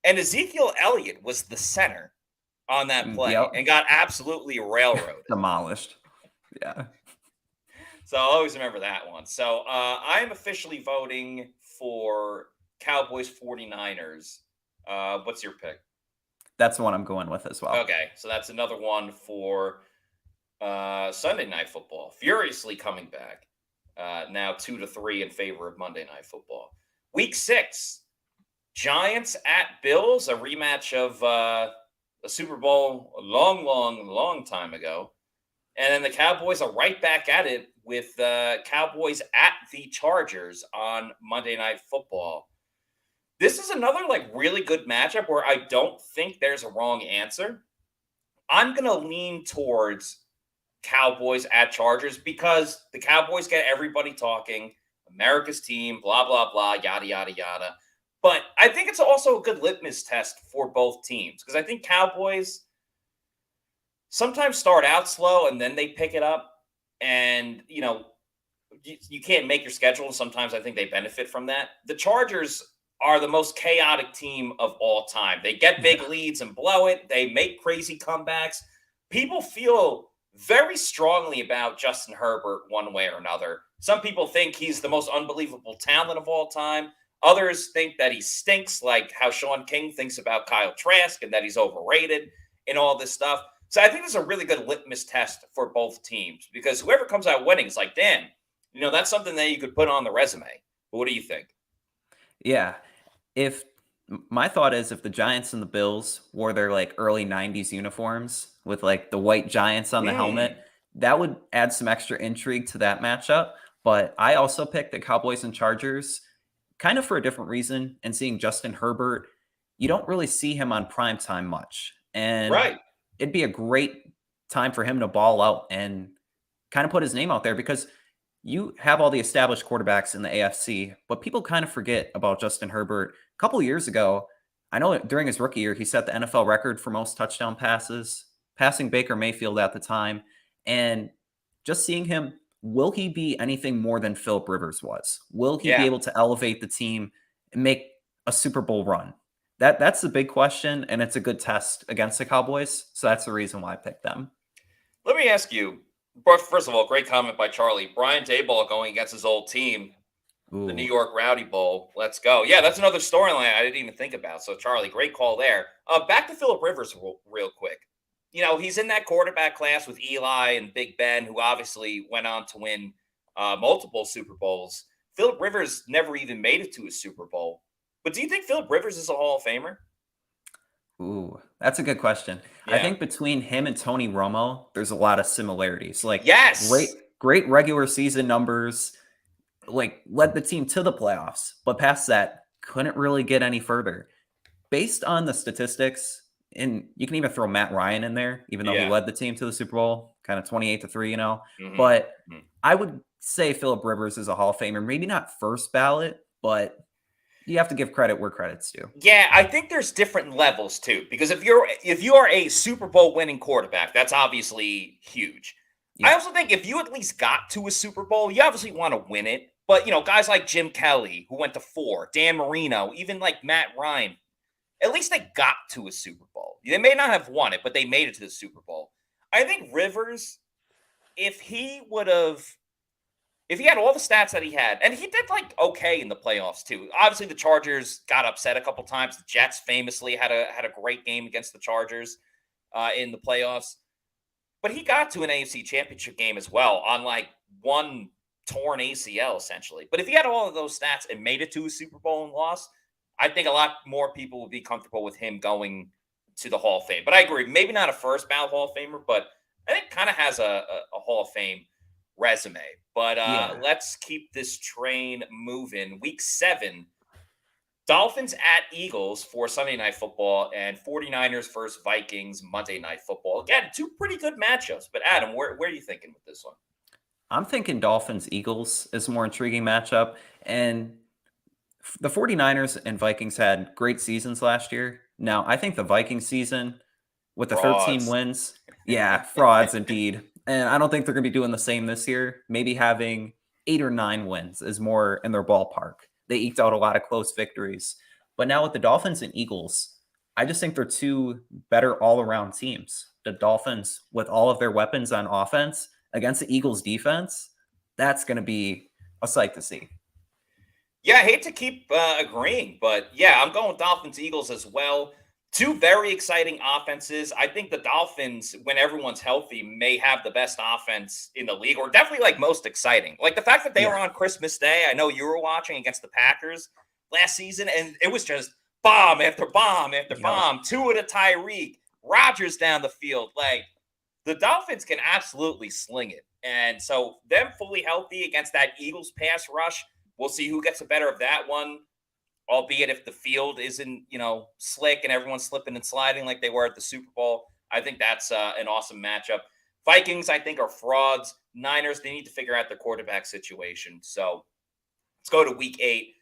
And Ezekiel Elliott was the center on that play and got absolutely railroaded. Demolished. Yeah. So I'll always remember that one. So I'm officially voting for Cowboys 49ers. What's your pick? That's the one I'm going with as well. Okay, so that's another one for Sunday Night Football, furiously coming back. Now 2-3 in favor of Monday Night Football. Week 6, Giants at Bills, a rematch of a Super Bowl a long time ago. And then the Cowboys are right back at it with Cowboys at the Chargers on Monday Night Football. This is another really good matchup where I don't think there's a wrong answer. I'm going to lean towards Cowboys at Chargers because the Cowboys get everybody talking, America's team, blah, blah, blah, yada, yada, yada. But I think it's also a good litmus test for both teams because I think Cowboys sometimes start out slow and then they pick it up. And, you can't make your schedule. Sometimes I think they benefit from that. The Chargers are the most chaotic team of all time. They get big leads and blow it. They make crazy comebacks. People feel very strongly about Justin Herbert one way or another. Some people think he's the most unbelievable talent of all time. Others think that he stinks, like how Sean King thinks about Kyle Trask and that he's overrated and all this stuff. So I think this is a really good litmus test for both teams because whoever comes out winning is like, damn, that's something that you could put on the resume. But what do you think? Yeah. If my thought is if the Giants and the Bills wore their early 90s uniforms with the white Giants on the helmet, that would add some extra intrigue to that matchup. But I also picked the Cowboys and Chargers kind of for a different reason. And seeing Justin Herbert, you don't really see him on primetime much. And it'd be a great time for him to ball out and kind of put his name out there because you have all the established quarterbacks in the AFC, but people kind of forget about Justin Herbert. A couple years ago, I know during his rookie year, he set the NFL record for most touchdown passes, passing Baker Mayfield at the time. And just seeing him, will he be anything more than Philip Rivers was? Will he be able to elevate the team and make a Super Bowl run? That's the big question, and it's a good test against the Cowboys. So that's the reason why I picked them. Let me ask you, first of all, great comment by Charlie. Brian Daboll going against his old team, the New York Rowdy Bowl. Let's go. Yeah, that's another storyline I didn't even think about. So, Charlie, great call there. Back to Philip Rivers real quick. He's in that quarterback class with Eli and Big Ben, who obviously went on to win multiple Super Bowls. Philip Rivers never even made it to a Super Bowl. But do you think Philip Rivers is a Hall of Famer? Ooh, that's a good question. I think between him and Tony Romo, there's a lot of similarities. Great regular season numbers, led the team to the playoffs, but past that, couldn't really get any further. Based on the statistics, and you can even throw Matt Ryan in there, even though he led the team to the Super Bowl, kind of 28-3, But I would say Philip Rivers is a Hall of Famer. Maybe not first ballot, but you have to give credit where credit's due. Yeah, I think there's different levels too. Because if you are a Super Bowl winning quarterback, that's obviously huge. Yeah. I also think if you at least got to a Super Bowl, you obviously want to win it. But guys like Jim Kelly, who went to 4, Dan Marino, even like Matt Ryan, at least they got to a Super Bowl. They may not have won it, but they made it to the Super Bowl. I think Rivers, if he had all the stats that he had, and he did okay in the playoffs too. Obviously, the Chargers got upset a couple times. The Jets famously had a great game against the Chargers in the playoffs, but he got to an AFC Championship game as well on one torn ACL essentially. But if he had all of those stats and made it to a Super Bowl and lost, I think a lot more people would be comfortable with him going to the Hall of Fame. But I agree, maybe not a first ballot Hall of Famer, but I think kind of has a Hall of Fame resume. But let's keep this train moving. Week 7, Dolphins at Eagles for Sunday Night Football and 49ers versus Vikings Monday Night Football. Again, 2 pretty good matchups. But Adam, where are you thinking with this one? I'm thinking Dolphins-Eagles is a more intriguing matchup. And the 49ers and Vikings had great seasons last year. Now, I think the Vikings season with the 13 wins, frauds indeed. And I don't think they're going to be doing the same this year. Maybe having 8 or 9 wins is more in their ballpark. They eked out a lot of close victories. But now with the Dolphins and Eagles, I just think they're 2 better all-around teams. The Dolphins, with all of their weapons on offense, against the Eagles defense, that's going to be a sight to see. Yeah, I hate to keep agreeing, but I'm going Dolphins-Eagles as well. Two very exciting offenses. I think the Dolphins, when everyone's healthy, may have the best offense in the league, or definitely like most exciting. Like the fact that they were Yeah. on Christmas Day. I know you were watching against the Packers last season, and it was just bomb after bomb after Yep. bomb. Two to Tyreek, Rodgers down the field. Like the Dolphins can absolutely sling it. And so them fully healthy against that Eagles pass rush, we'll see who gets the better of that one, albeit if the field isn't, slick and everyone's slipping and sliding like they were at the Super Bowl. I think that's an awesome matchup. Vikings, I think, are frauds. Niners, they need to figure out their quarterback situation. So let's go to week 8.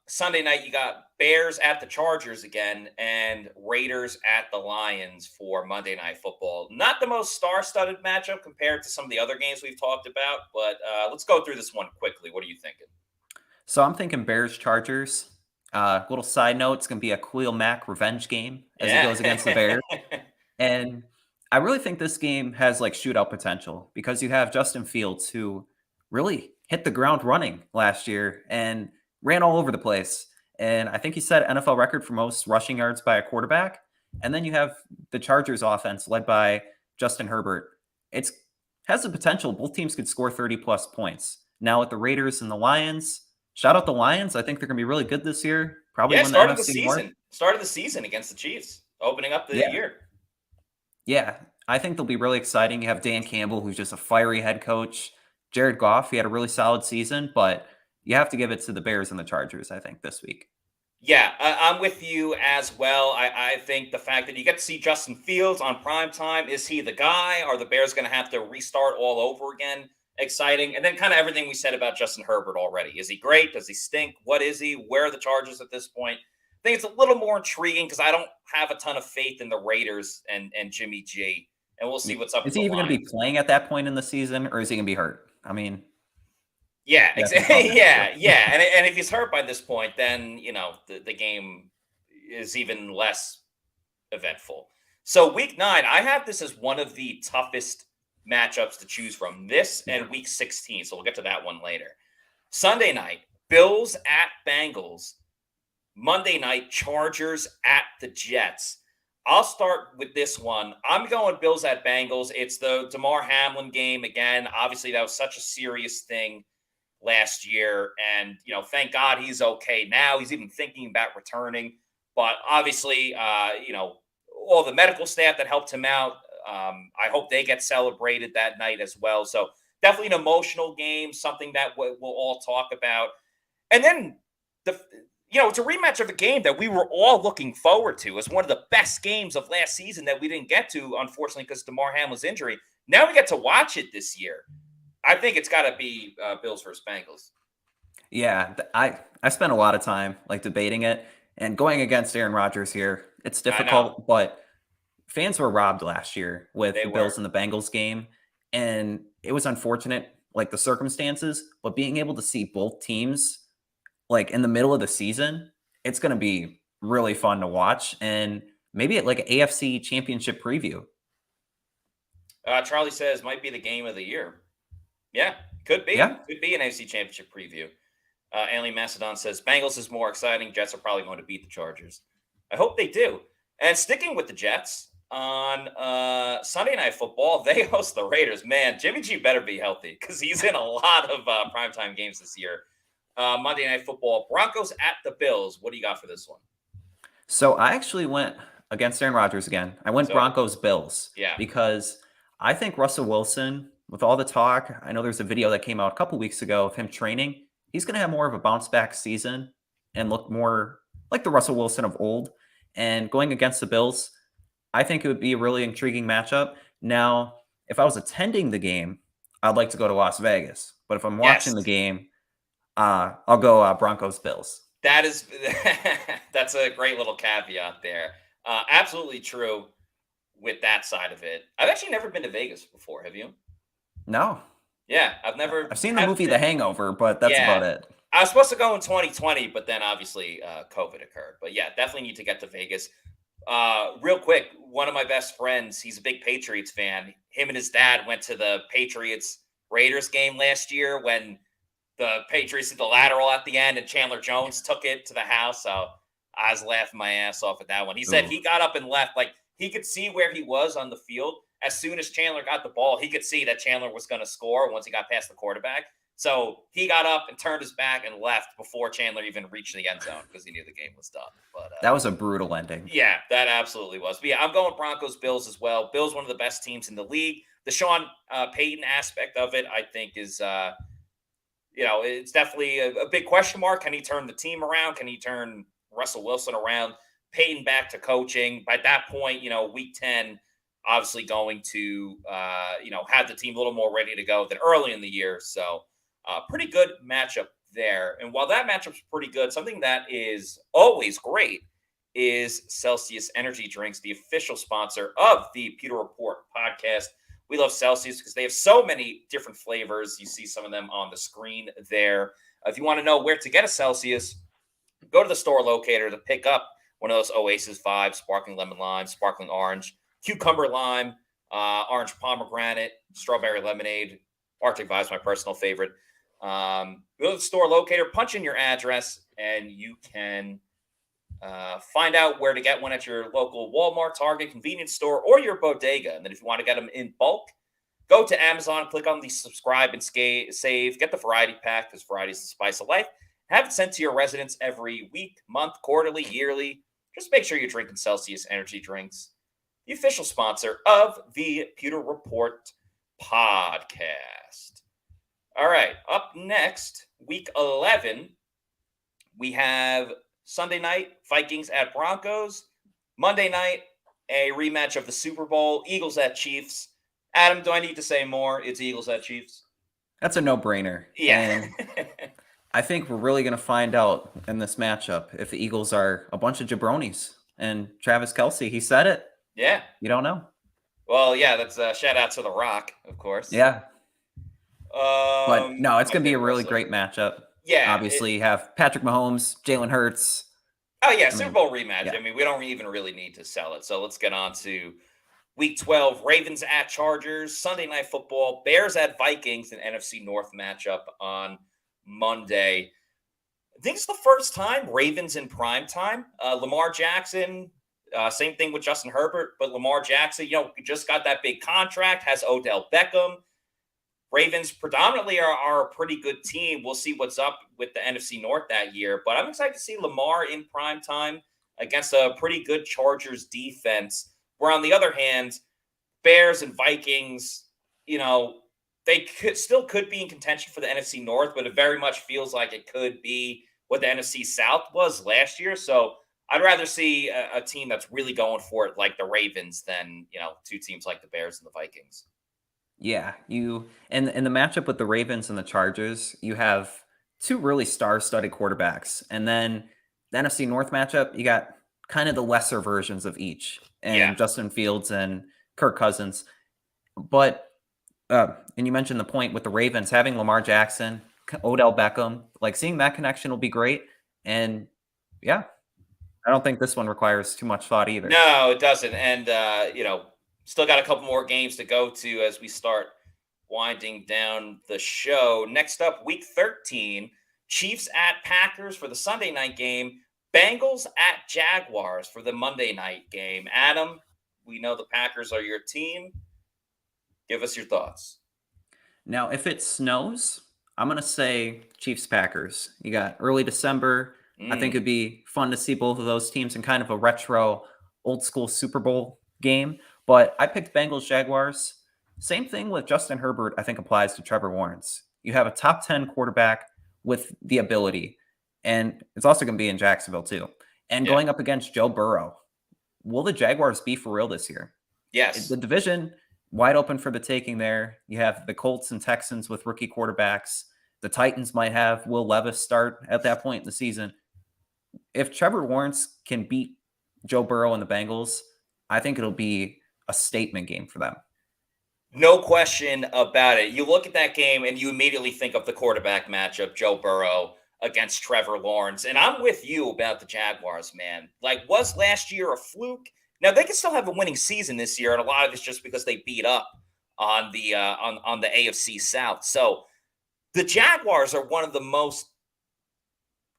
Sunday night, you got Bears at the Chargers again and Raiders at the Lions for Monday Night Football. Not the most star-studded matchup compared to some of the other games we've talked about, but let's go through this one quickly. What are you thinking? So I'm thinking Bears Chargers. Little side note, it's going to be a Khalil Mack revenge game as he Yeah. goes against the Bears. And I really think this game has like shootout potential because you have Justin Fields who really hit the ground running last year and ran all over the place. And I think he set an NFL record for most rushing yards by a quarterback. And then you have the Chargers offense led by Justin Herbert. It's has the potential both teams could score 30 plus points. Now with the Raiders and the Lions, shout out the Lions. I think they're going to be really good this year. Probably Yeah, win the NFC North. Started the season against the Chiefs, opening up the Yeah. year. Yeah, I think they'll be really exciting. You have Dan Campbell, who's just a fiery head coach. Jared Goff, he had a really solid season, but you have to give it to the Bears and the Chargers, I think, this week. Yeah, I'm with you as well. I think the fact that you get to see Justin Fields on prime time, is he the guy? Are the Bears going to have to restart all over again? Exciting. And then kind of everything we said about Justin Herbert already. Is he great? Does he stink? What is he? Where are the Chargers at this point? I think it's a little more intriguing because I don't have a ton of faith in the Raiders and Jimmy G. And we'll see what's up Is with he the even going to be Lions. playing at that point in the season, or is he going to be hurt? I mean, Yeah, that's a tough exactly. answer. Yeah. And if he's hurt by this point, then, the game is even less eventful. So week 9, I have this as one of the toughest matchups to choose from, this Yeah. and week 16. So we'll get to that one later. Sunday night, Bills at Bengals. Monday night, Chargers at the Jets. I'll start with this one. I'm going Bills at Bengals. It's the DeMar Hamlin game again. Obviously, that was such a serious thing last year. And, thank God he's okay now. He's even thinking about returning. But obviously, all the medical staff that helped him out, I hope they get celebrated that night as well. So definitely an emotional game, something that we'll all talk about. And then it's a rematch of a game that we were all looking forward to. It's one of the best games of last season that we didn't get to, unfortunately, because DeMar Hamlin's injury. Now we get to watch it this year. I think it's got to be Bills versus Bengals. Yeah, I spent a lot of time like debating it and going against Aaron Rodgers here. It's difficult, but fans were robbed last year with They the were. Bills and the Bengals game, and it was unfortunate, like the circumstances. But being able to see both teams like in the middle of the season, it's going to be really fun to watch, and maybe at like an AFC Championship preview. Charlie says might be the game of the year. Yeah, could be. Yeah. Could be an AFC Championship preview. Alien Macedon says Bengals is more exciting. Jets are probably going to beat the Chargers. I hope they do. And sticking with the Jets, on Sunday Night Football, they host the Raiders. Man, Jimmy G better be healthy because he's in a lot of primetime games this year. Monday Night Football, Broncos at the Bills. What do you got for this one? So I actually went against Aaron Rodgers again. I went Broncos Bills. Yeah. Because I think Russell Wilson, with all the talk, I know there's a video that came out a couple weeks ago of him training. He's going to have more of a bounce back season and look more like the Russell Wilson of old. And going against the Bills, I think it would be a really intriguing matchup. Now, if I was attending the game, I'd like to go to Las Vegas. But if I'm watching the game, I'll go Broncos Bills. That's a great little caveat there. Absolutely true with that side of it. I've actually never been to Vegas before. Have you? No. Yeah, I've seen the movie The Hangover, but that's about it. I was supposed to go in 2020, but then obviously COVID occurred. But yeah, definitely need to get to Vegas. Real quick, one of my best friends, he's a big Patriots fan. Him and his dad went to the Patriots Raiders game last year when the Patriots did the lateral at the end and Chandler Jones took it to the house. So I was laughing my ass off at that one. He said Ooh. he got up and left. Like, he could see where he was on the field. As soon as Chandler got the ball, he could see that Chandler was going to score once he got past the quarterback. So he got up and turned his back and left before Chandler even reached the end zone because he knew the game was done. But That was a brutal ending. yeah, that absolutely was. But yeah, I'm going Broncos Bills as well. Bills, one of the best teams in the league. The Sean Payton aspect of it, I think, is it's definitely a big question mark. Can he turn the team around? Can he turn Russell Wilson around? Payton back to coaching. By that point, week 10, obviously going to have the team a little more ready to go than early in the year. So pretty good matchup there. And while that matchup's pretty good, something that is always great is Celsius Energy Drinks, the official sponsor of the Pewter Report podcast. We love Celsius because they have so many different flavors. You see some of them on the screen there. If you want to know where to get a Celsius, go to the store locator to pick up one of those Oasis 5, sparkling lemon lime, sparkling orange, cucumber lime, orange pomegranate, strawberry lemonade. Arctic Vibe's my personal favorite. Go to the store locator, punch in your address, and you can find out where to get one at your local Walmart, Target, convenience store, or your bodega. And then if you want to get them in bulk, go to Amazon, click on the subscribe and save. Get the variety pack because variety is the spice of life. Have it sent to your residence every week, month, quarterly, yearly. Just make sure you're drinking Celsius Energy Drinks, the official sponsor of the Pewter Report podcast. All right, up next, week 11, we have Sunday night, Vikings at Broncos. Monday night, a rematch of the Super Bowl, Eagles at Chiefs. Adam, do I need to say more? It's Eagles at Chiefs. That's a no-brainer. Yeah. And I think we're really going to find out in this matchup if the Eagles are a bunch of jabronis. And Travis Kelce, he said it. Yeah. You don't know. Well, yeah, that's a shout out to The Rock, of course. Yeah. But no, it's going to be a really wrestler. Great matchup. Yeah. Obviously, you have Patrick Mahomes, Jalen Hurts. Oh, yeah, Super Bowl rematch. Yeah. I mean, we don't even really need to sell it. So let's get on to week 12, Ravens at Chargers, Sunday Night Football, Bears at Vikings, an NFC North matchup on Monday. I think it's the first time Ravens in primetime. Lamar Jackson, same thing with Justin Herbert, but Lamar Jackson, just got that big contract, has Odell Beckham. Ravens predominantly are a pretty good team. We'll see what's up with the NFC North that year, but I'm excited to see Lamar in primetime against a pretty good Chargers defense, where on the other hand, Bears and Vikings, they still could be in contention for the NFC North, but it very much feels like it could be what the NFC South was last year. So I'd rather see a team that's really going for it like the Ravens than, two teams like the Bears and the Vikings. Yeah, in the matchup with the Ravens and the Chargers, you have two really star-studded quarterbacks. And then the NFC North matchup, you got kind of the lesser versions of each. And Justin Fields and Kirk Cousins. But and you mentioned the point with the Ravens having Lamar Jackson, Odell Beckham, like seeing that connection will be great. And yeah, I don't think this one requires too much thought either. No, it doesn't. And, still got a couple more games to go to as we start winding down the show. Next up, week 13, Chiefs at Packers for the Sunday night game. Bengals at Jaguars for the Monday night game. Adam, we know the Packers are your team. Give us your thoughts. Now, if it snows, I'm going to say Chiefs-Packers. You got early December. I think it'd be fun to see both of those teams in kind of a retro, old-school Super Bowl game. But I picked Bengals-Jaguars. Same thing with Justin Herbert, I think, applies to Trevor Lawrence. You have a top 10 quarterback with the ability. And it's also going to be in Jacksonville, too. And going up against Joe Burrow. Will the Jaguars be for real this year? Yes. The division, wide open for the taking there. You have the Colts and Texans with rookie quarterbacks. The Titans might have Will Levis start at that point in the season. If Trevor Lawrence can beat Joe Burrow and the Bengals, I think it'll be a statement game for them. No question about it. You look at that game and you immediately think of the quarterback matchup, Joe Burrow against Trevor Lawrence. And I'm with you about the Jaguars, man. Like, was last year a fluke? Now, they can still have a winning season this year, and a lot of it's just because they beat up on the on the AFC South. So the Jaguars are one of the most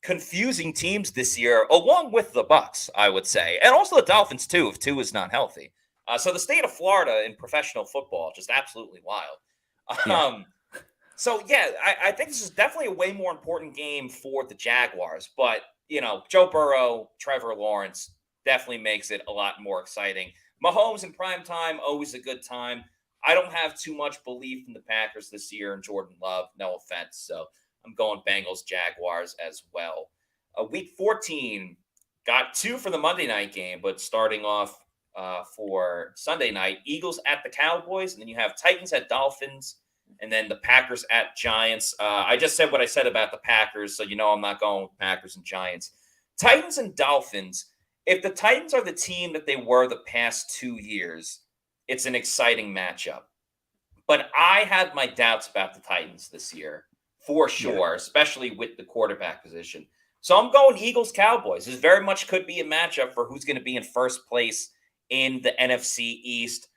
confusing teams this year, along with the Bucs, I would say, and also the Dolphins too, if Tua is not healthy. So the state of Florida in professional football, just absolutely wild. Yeah. So yeah, I think this is definitely a way more important game for the Jaguars. But Joe Burrow, Trevor Lawrence definitely makes it a lot more exciting. Mahomes in prime time, always a good time. I don't have too much belief in the Packers this year and Jordan Love, no offense. So I'm going Bengals, Jaguars as well. Week 14, got two for the Monday night game, but starting off for Sunday night, Eagles at the Cowboys, and then you have Titans at Dolphins, and then the Packers at Giants. I just said what I said about the Packers, so I'm not going with Packers and Giants. Titans and Dolphins. If the Titans are the team that they were the past 2 years, it's an exciting matchup. But I have my doubts about the Titans this year, for sure, especially with the quarterback position. So I'm going Eagles Cowboys. This very much could be a matchup for who's going to be in first place in the NFC East.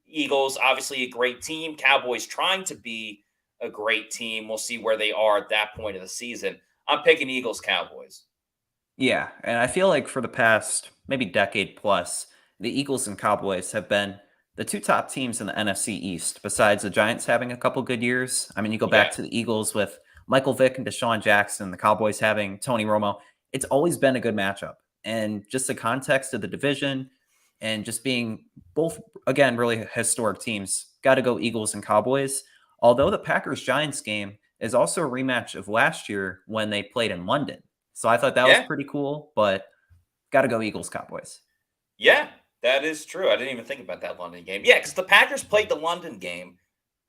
Eagles, obviously a great team. Cowboys trying to be a great team. We'll see where they are at that point of the season. I'm picking Eagles Cowboys. Yeah, and I feel like for the past maybe decade plus, the Eagles and Cowboys have been the two top teams in the NFC East, besides the Giants having a couple good years. I mean, you go back to the Eagles with Michael Vick and Deshaun Jackson, the Cowboys having Tony Romo. It's always been a good matchup. And just the context of the division and just being both, again, really historic teams, got to go Eagles and Cowboys. Although the Packers-Giants game is also a rematch of last year when they played in London. So I thought that was pretty cool, but got to go Eagles Cowboys. Yeah, that is true. I didn't even think about that London game. Yeah, because the Packers played the London game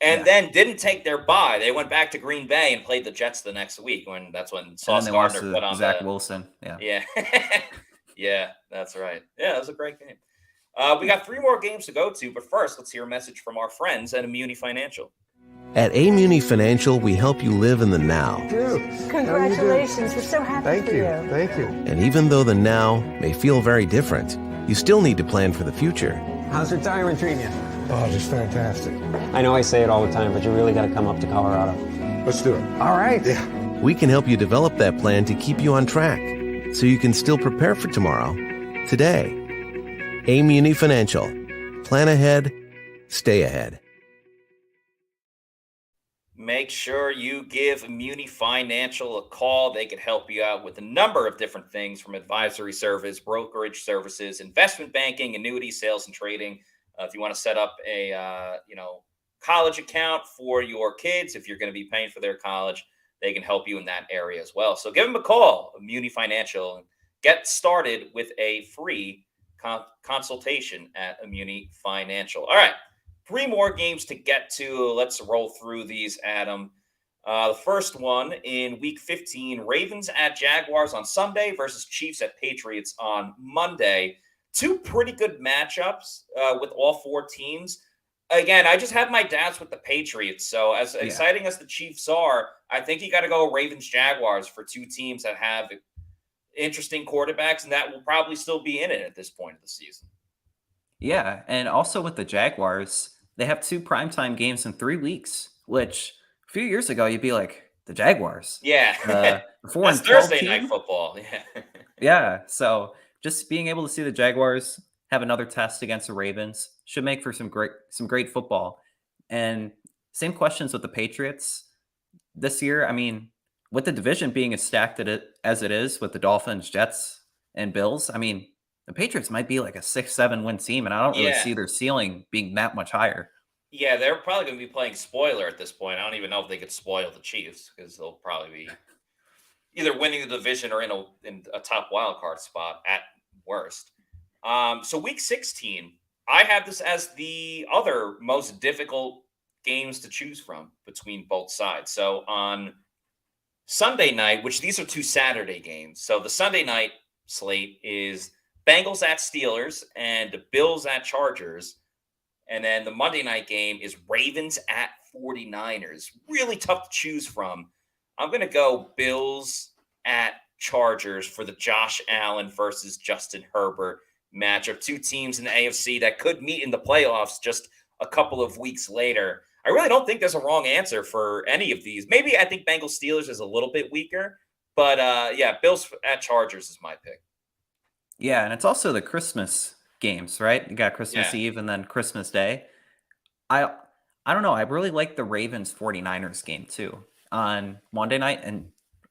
and then didn't take their bye. They went back to Green Bay and played the Jets the next week. That's when Sauce Gardner put on Zach Wilson. Yeah. Yeah, that's right. Yeah, that was a great game. We got 3 more games to go to, but first, let's hear a message from our friends at Immuni Financial. At Muni Financial, we help you live in the now. Dude, congratulations. We're so happy for you. Thank you. And even though the now may feel very different, you still need to plan for the future. How's retirement treating you? Oh, just fantastic. I know I say it all the time, but you really got to come up to Colorado. Let's do it. All right. Yeah. We can help you develop that plan to keep you on track, so you can still prepare for tomorrow, today. Muni Financial. Plan ahead, stay ahead. Make sure you give Immuni Financial a call. They could help you out with a number of different things, from advisory service, brokerage services, investment banking, annuity sales, and trading. If you want to set up a college account for your kids, if you're going to be paying for their college, they can help you in that area as well. So give them a call, Immuni Financial, and get started with a free consultation at Immuni Financial. All right. 3 more games to get to. Let's roll through these, Adam. The first one in Week 15, Ravens at Jaguars on Sunday versus Chiefs at Patriots on Monday. 2 pretty good matchups with all 4 teams. Again, I just have my doubts with the Patriots. So as exciting as the Chiefs are, I think you got to go Ravens-Jaguars for 2 teams that have interesting quarterbacks, and that will probably still be in it at this point of the season. Yeah, and also with the Jaguars, they have 2 primetime games in 3 weeks, which a few years ago, you'd be like, the Jaguars. Yeah. That's Thursday night football. Yeah. Yeah, so just being able to see the Jaguars have another test against the Ravens should make for some great football. And same questions with the Patriots this year. I mean, with the division being as stacked as it is with the Dolphins, Jets, and Bills, I mean, the Patriots might be like a 6-7 win team, and I don't really see their ceiling being that much higher. Yeah, they're probably going to be playing spoiler at this point. I don't even know if they could spoil the Chiefs, because they'll probably be either winning the division or in a top wild card spot at worst. So Week 16, I have this as the other most difficult games to choose from between both sides. So on Sunday night, which these are 2 Saturday games. So the Sunday night slate is Bengals at Steelers and the Bills at Chargers. And then the Monday night game is Ravens at 49ers. Really tough to choose from. I'm going to go Bills at Chargers for the Josh Allen versus Justin Herbert matchup. 2 teams in the AFC that could meet in the playoffs just a couple of weeks later. I really don't think there's a wrong answer for any of these. Maybe I think Bengals Steelers is a little bit weaker, But yeah, Bills at Chargers is my pick. Yeah, and it's also the Christmas games, right? You got Christmas Yeah. Eve and then Christmas Day. I I don't know. I really like the Ravens 49ers game too on Monday night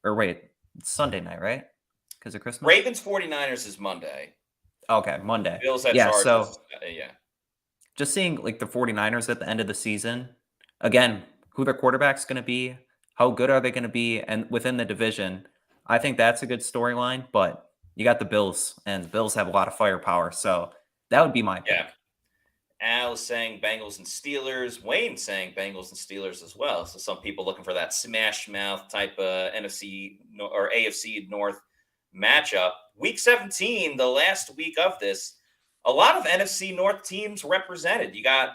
or wait, it's Sunday night, right? Because of Christmas? Ravens 49ers is Monday. Okay, Monday. Bills at Yeah, Chargers. so Yeah. just seeing like the 49ers at the end of the season, again, who their quarterback's going to be, how good are they going to be, and within the division, I think that's a good storyline. But you got the Bills, and the Bills have a lot of firepower, so that would be my pick. Yeah. Al is saying Bengals and Steelers. Wayne saying Bengals and Steelers as well. So some people looking for that smash mouth type NFC or AFC North matchup. Week 17, the last week of this, a lot of NFC North teams represented. You got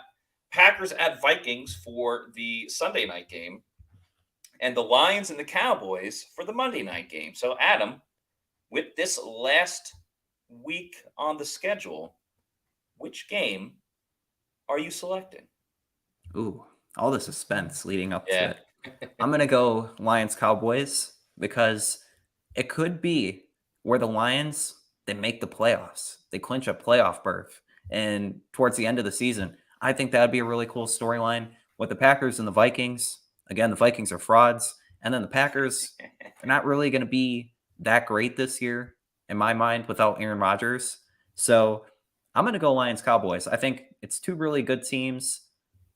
Packers at Vikings for the Sunday night game, and the Lions and the Cowboys for the Monday night game. So, Adam, with this last week on the schedule, which game are you selecting? Ooh, all the suspense leading up Yeah. to it. I'm going to go Lions Cowboys because it could be where the Lions, they make the playoffs. They clinch a playoff berth. And towards the end of the season, I think that would be a really cool storyline with the Packers and the Vikings. Again, the Vikings are frauds. And then the Packers are not really going to be that great this year, in my mind, without Aaron Rodgers. So I'm going to go Lions Cowboys. I think it's two really good teams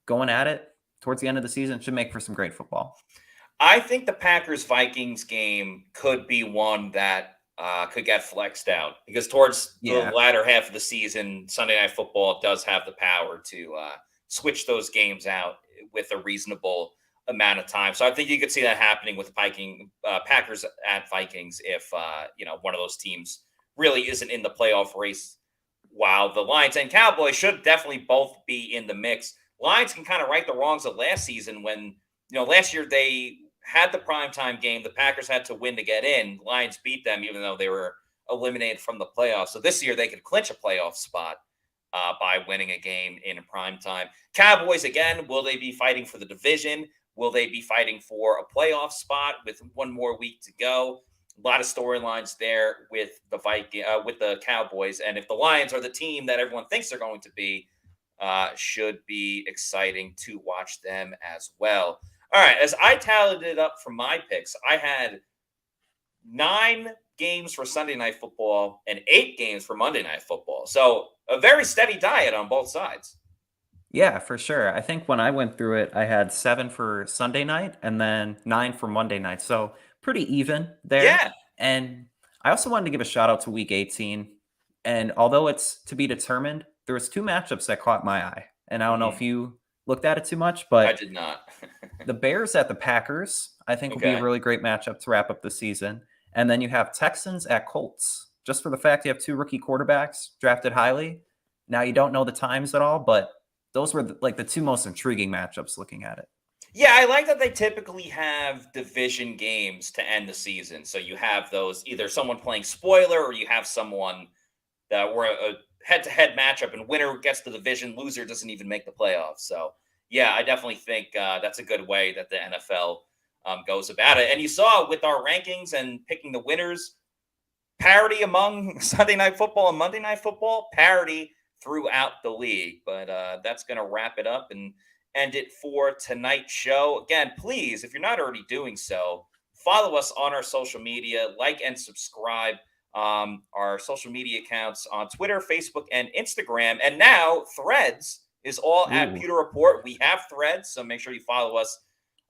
going at it towards the end of the season. Should make for some great football. I think the Packers-Vikings game could be one that could get flexed out because towards the latter half of the season, Sunday Night Football does have the power to switch those games out with a reasonable amount of time. So I think you could see that happening with Packers at Vikings if one of those teams really isn't in the playoff race, while the Lions and Cowboys should definitely both be in the mix. Lions can kind of right the wrongs of last season when, last year they had the primetime game. The Packers had to win to get in. Lions beat them even though they were eliminated from the playoffs. So this year they could clinch a playoff spot by winning a game in primetime. Cowboys, again, will they be fighting for the division? Will they be fighting for a playoff spot with one more week to go? A lot of storylines there with the Cowboys. And if the Lions are the team that everyone thinks they're going to be, should be exciting to watch them as well. All right, as I tallied it up for my picks, I had 9 games for Sunday Night Football and 8 games for Monday Night Football. So a very steady diet on both sides. Yeah, for sure. I think when I went through it, I had 7 for Sunday night and then 9 for Monday night. So pretty even there. Yeah. And I also wanted to give a shout out to week 18. And although it's to be determined, there was 2 matchups that caught my eye. And I don't know if you looked at it too much, but I did not. the Bears at the Packers, I think will be a really great matchup to wrap up the season. And then you have Texans at Colts. Just for the fact you have 2 rookie quarterbacks drafted highly. Now you don't know the times at all, but those were the 2 most intriguing matchups looking at it. Yeah, I like that they typically have division games to end the season. So you have those, either someone playing spoiler or you have someone that were a head-to-head matchup and winner gets the division, loser doesn't even make the playoffs. So, yeah, I definitely think that's a good way that the NFL goes about it. And you saw with our rankings and picking the winners, parity among Sunday Night Football and Monday Night Football, parity throughout the league. But that's going to wrap it up and end it for tonight's show. Again, please, if you're not already doing so, follow us on our social media, like and subscribe. Our social media accounts on Twitter, Facebook, and Instagram. And now Threads is all at Pewter Report. We have Threads, so make sure you follow us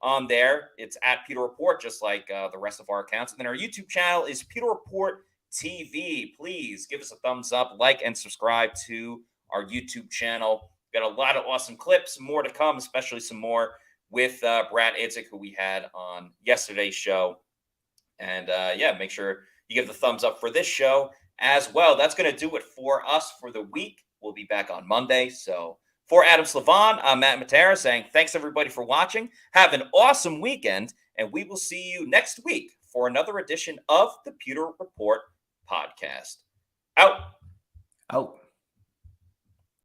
on there. It's at Pewter Report, just like the rest of our accounts. And then our YouTube channel is Pewter Report TV. Please give us a thumbs up, like, and subscribe to our YouTube channel. Got a lot of awesome clips, more to come, especially some more with Brad Idzik, who we had on yesterday's show. And make sure you give the thumbs up for this show as well. That's going to do it for us for the week. We'll be back on Monday. So for Adam Slavon, I'm Matt Matera saying thanks everybody for watching. Have an awesome weekend, and we will see you next week for another edition of the Pewter Report Podcast. Out.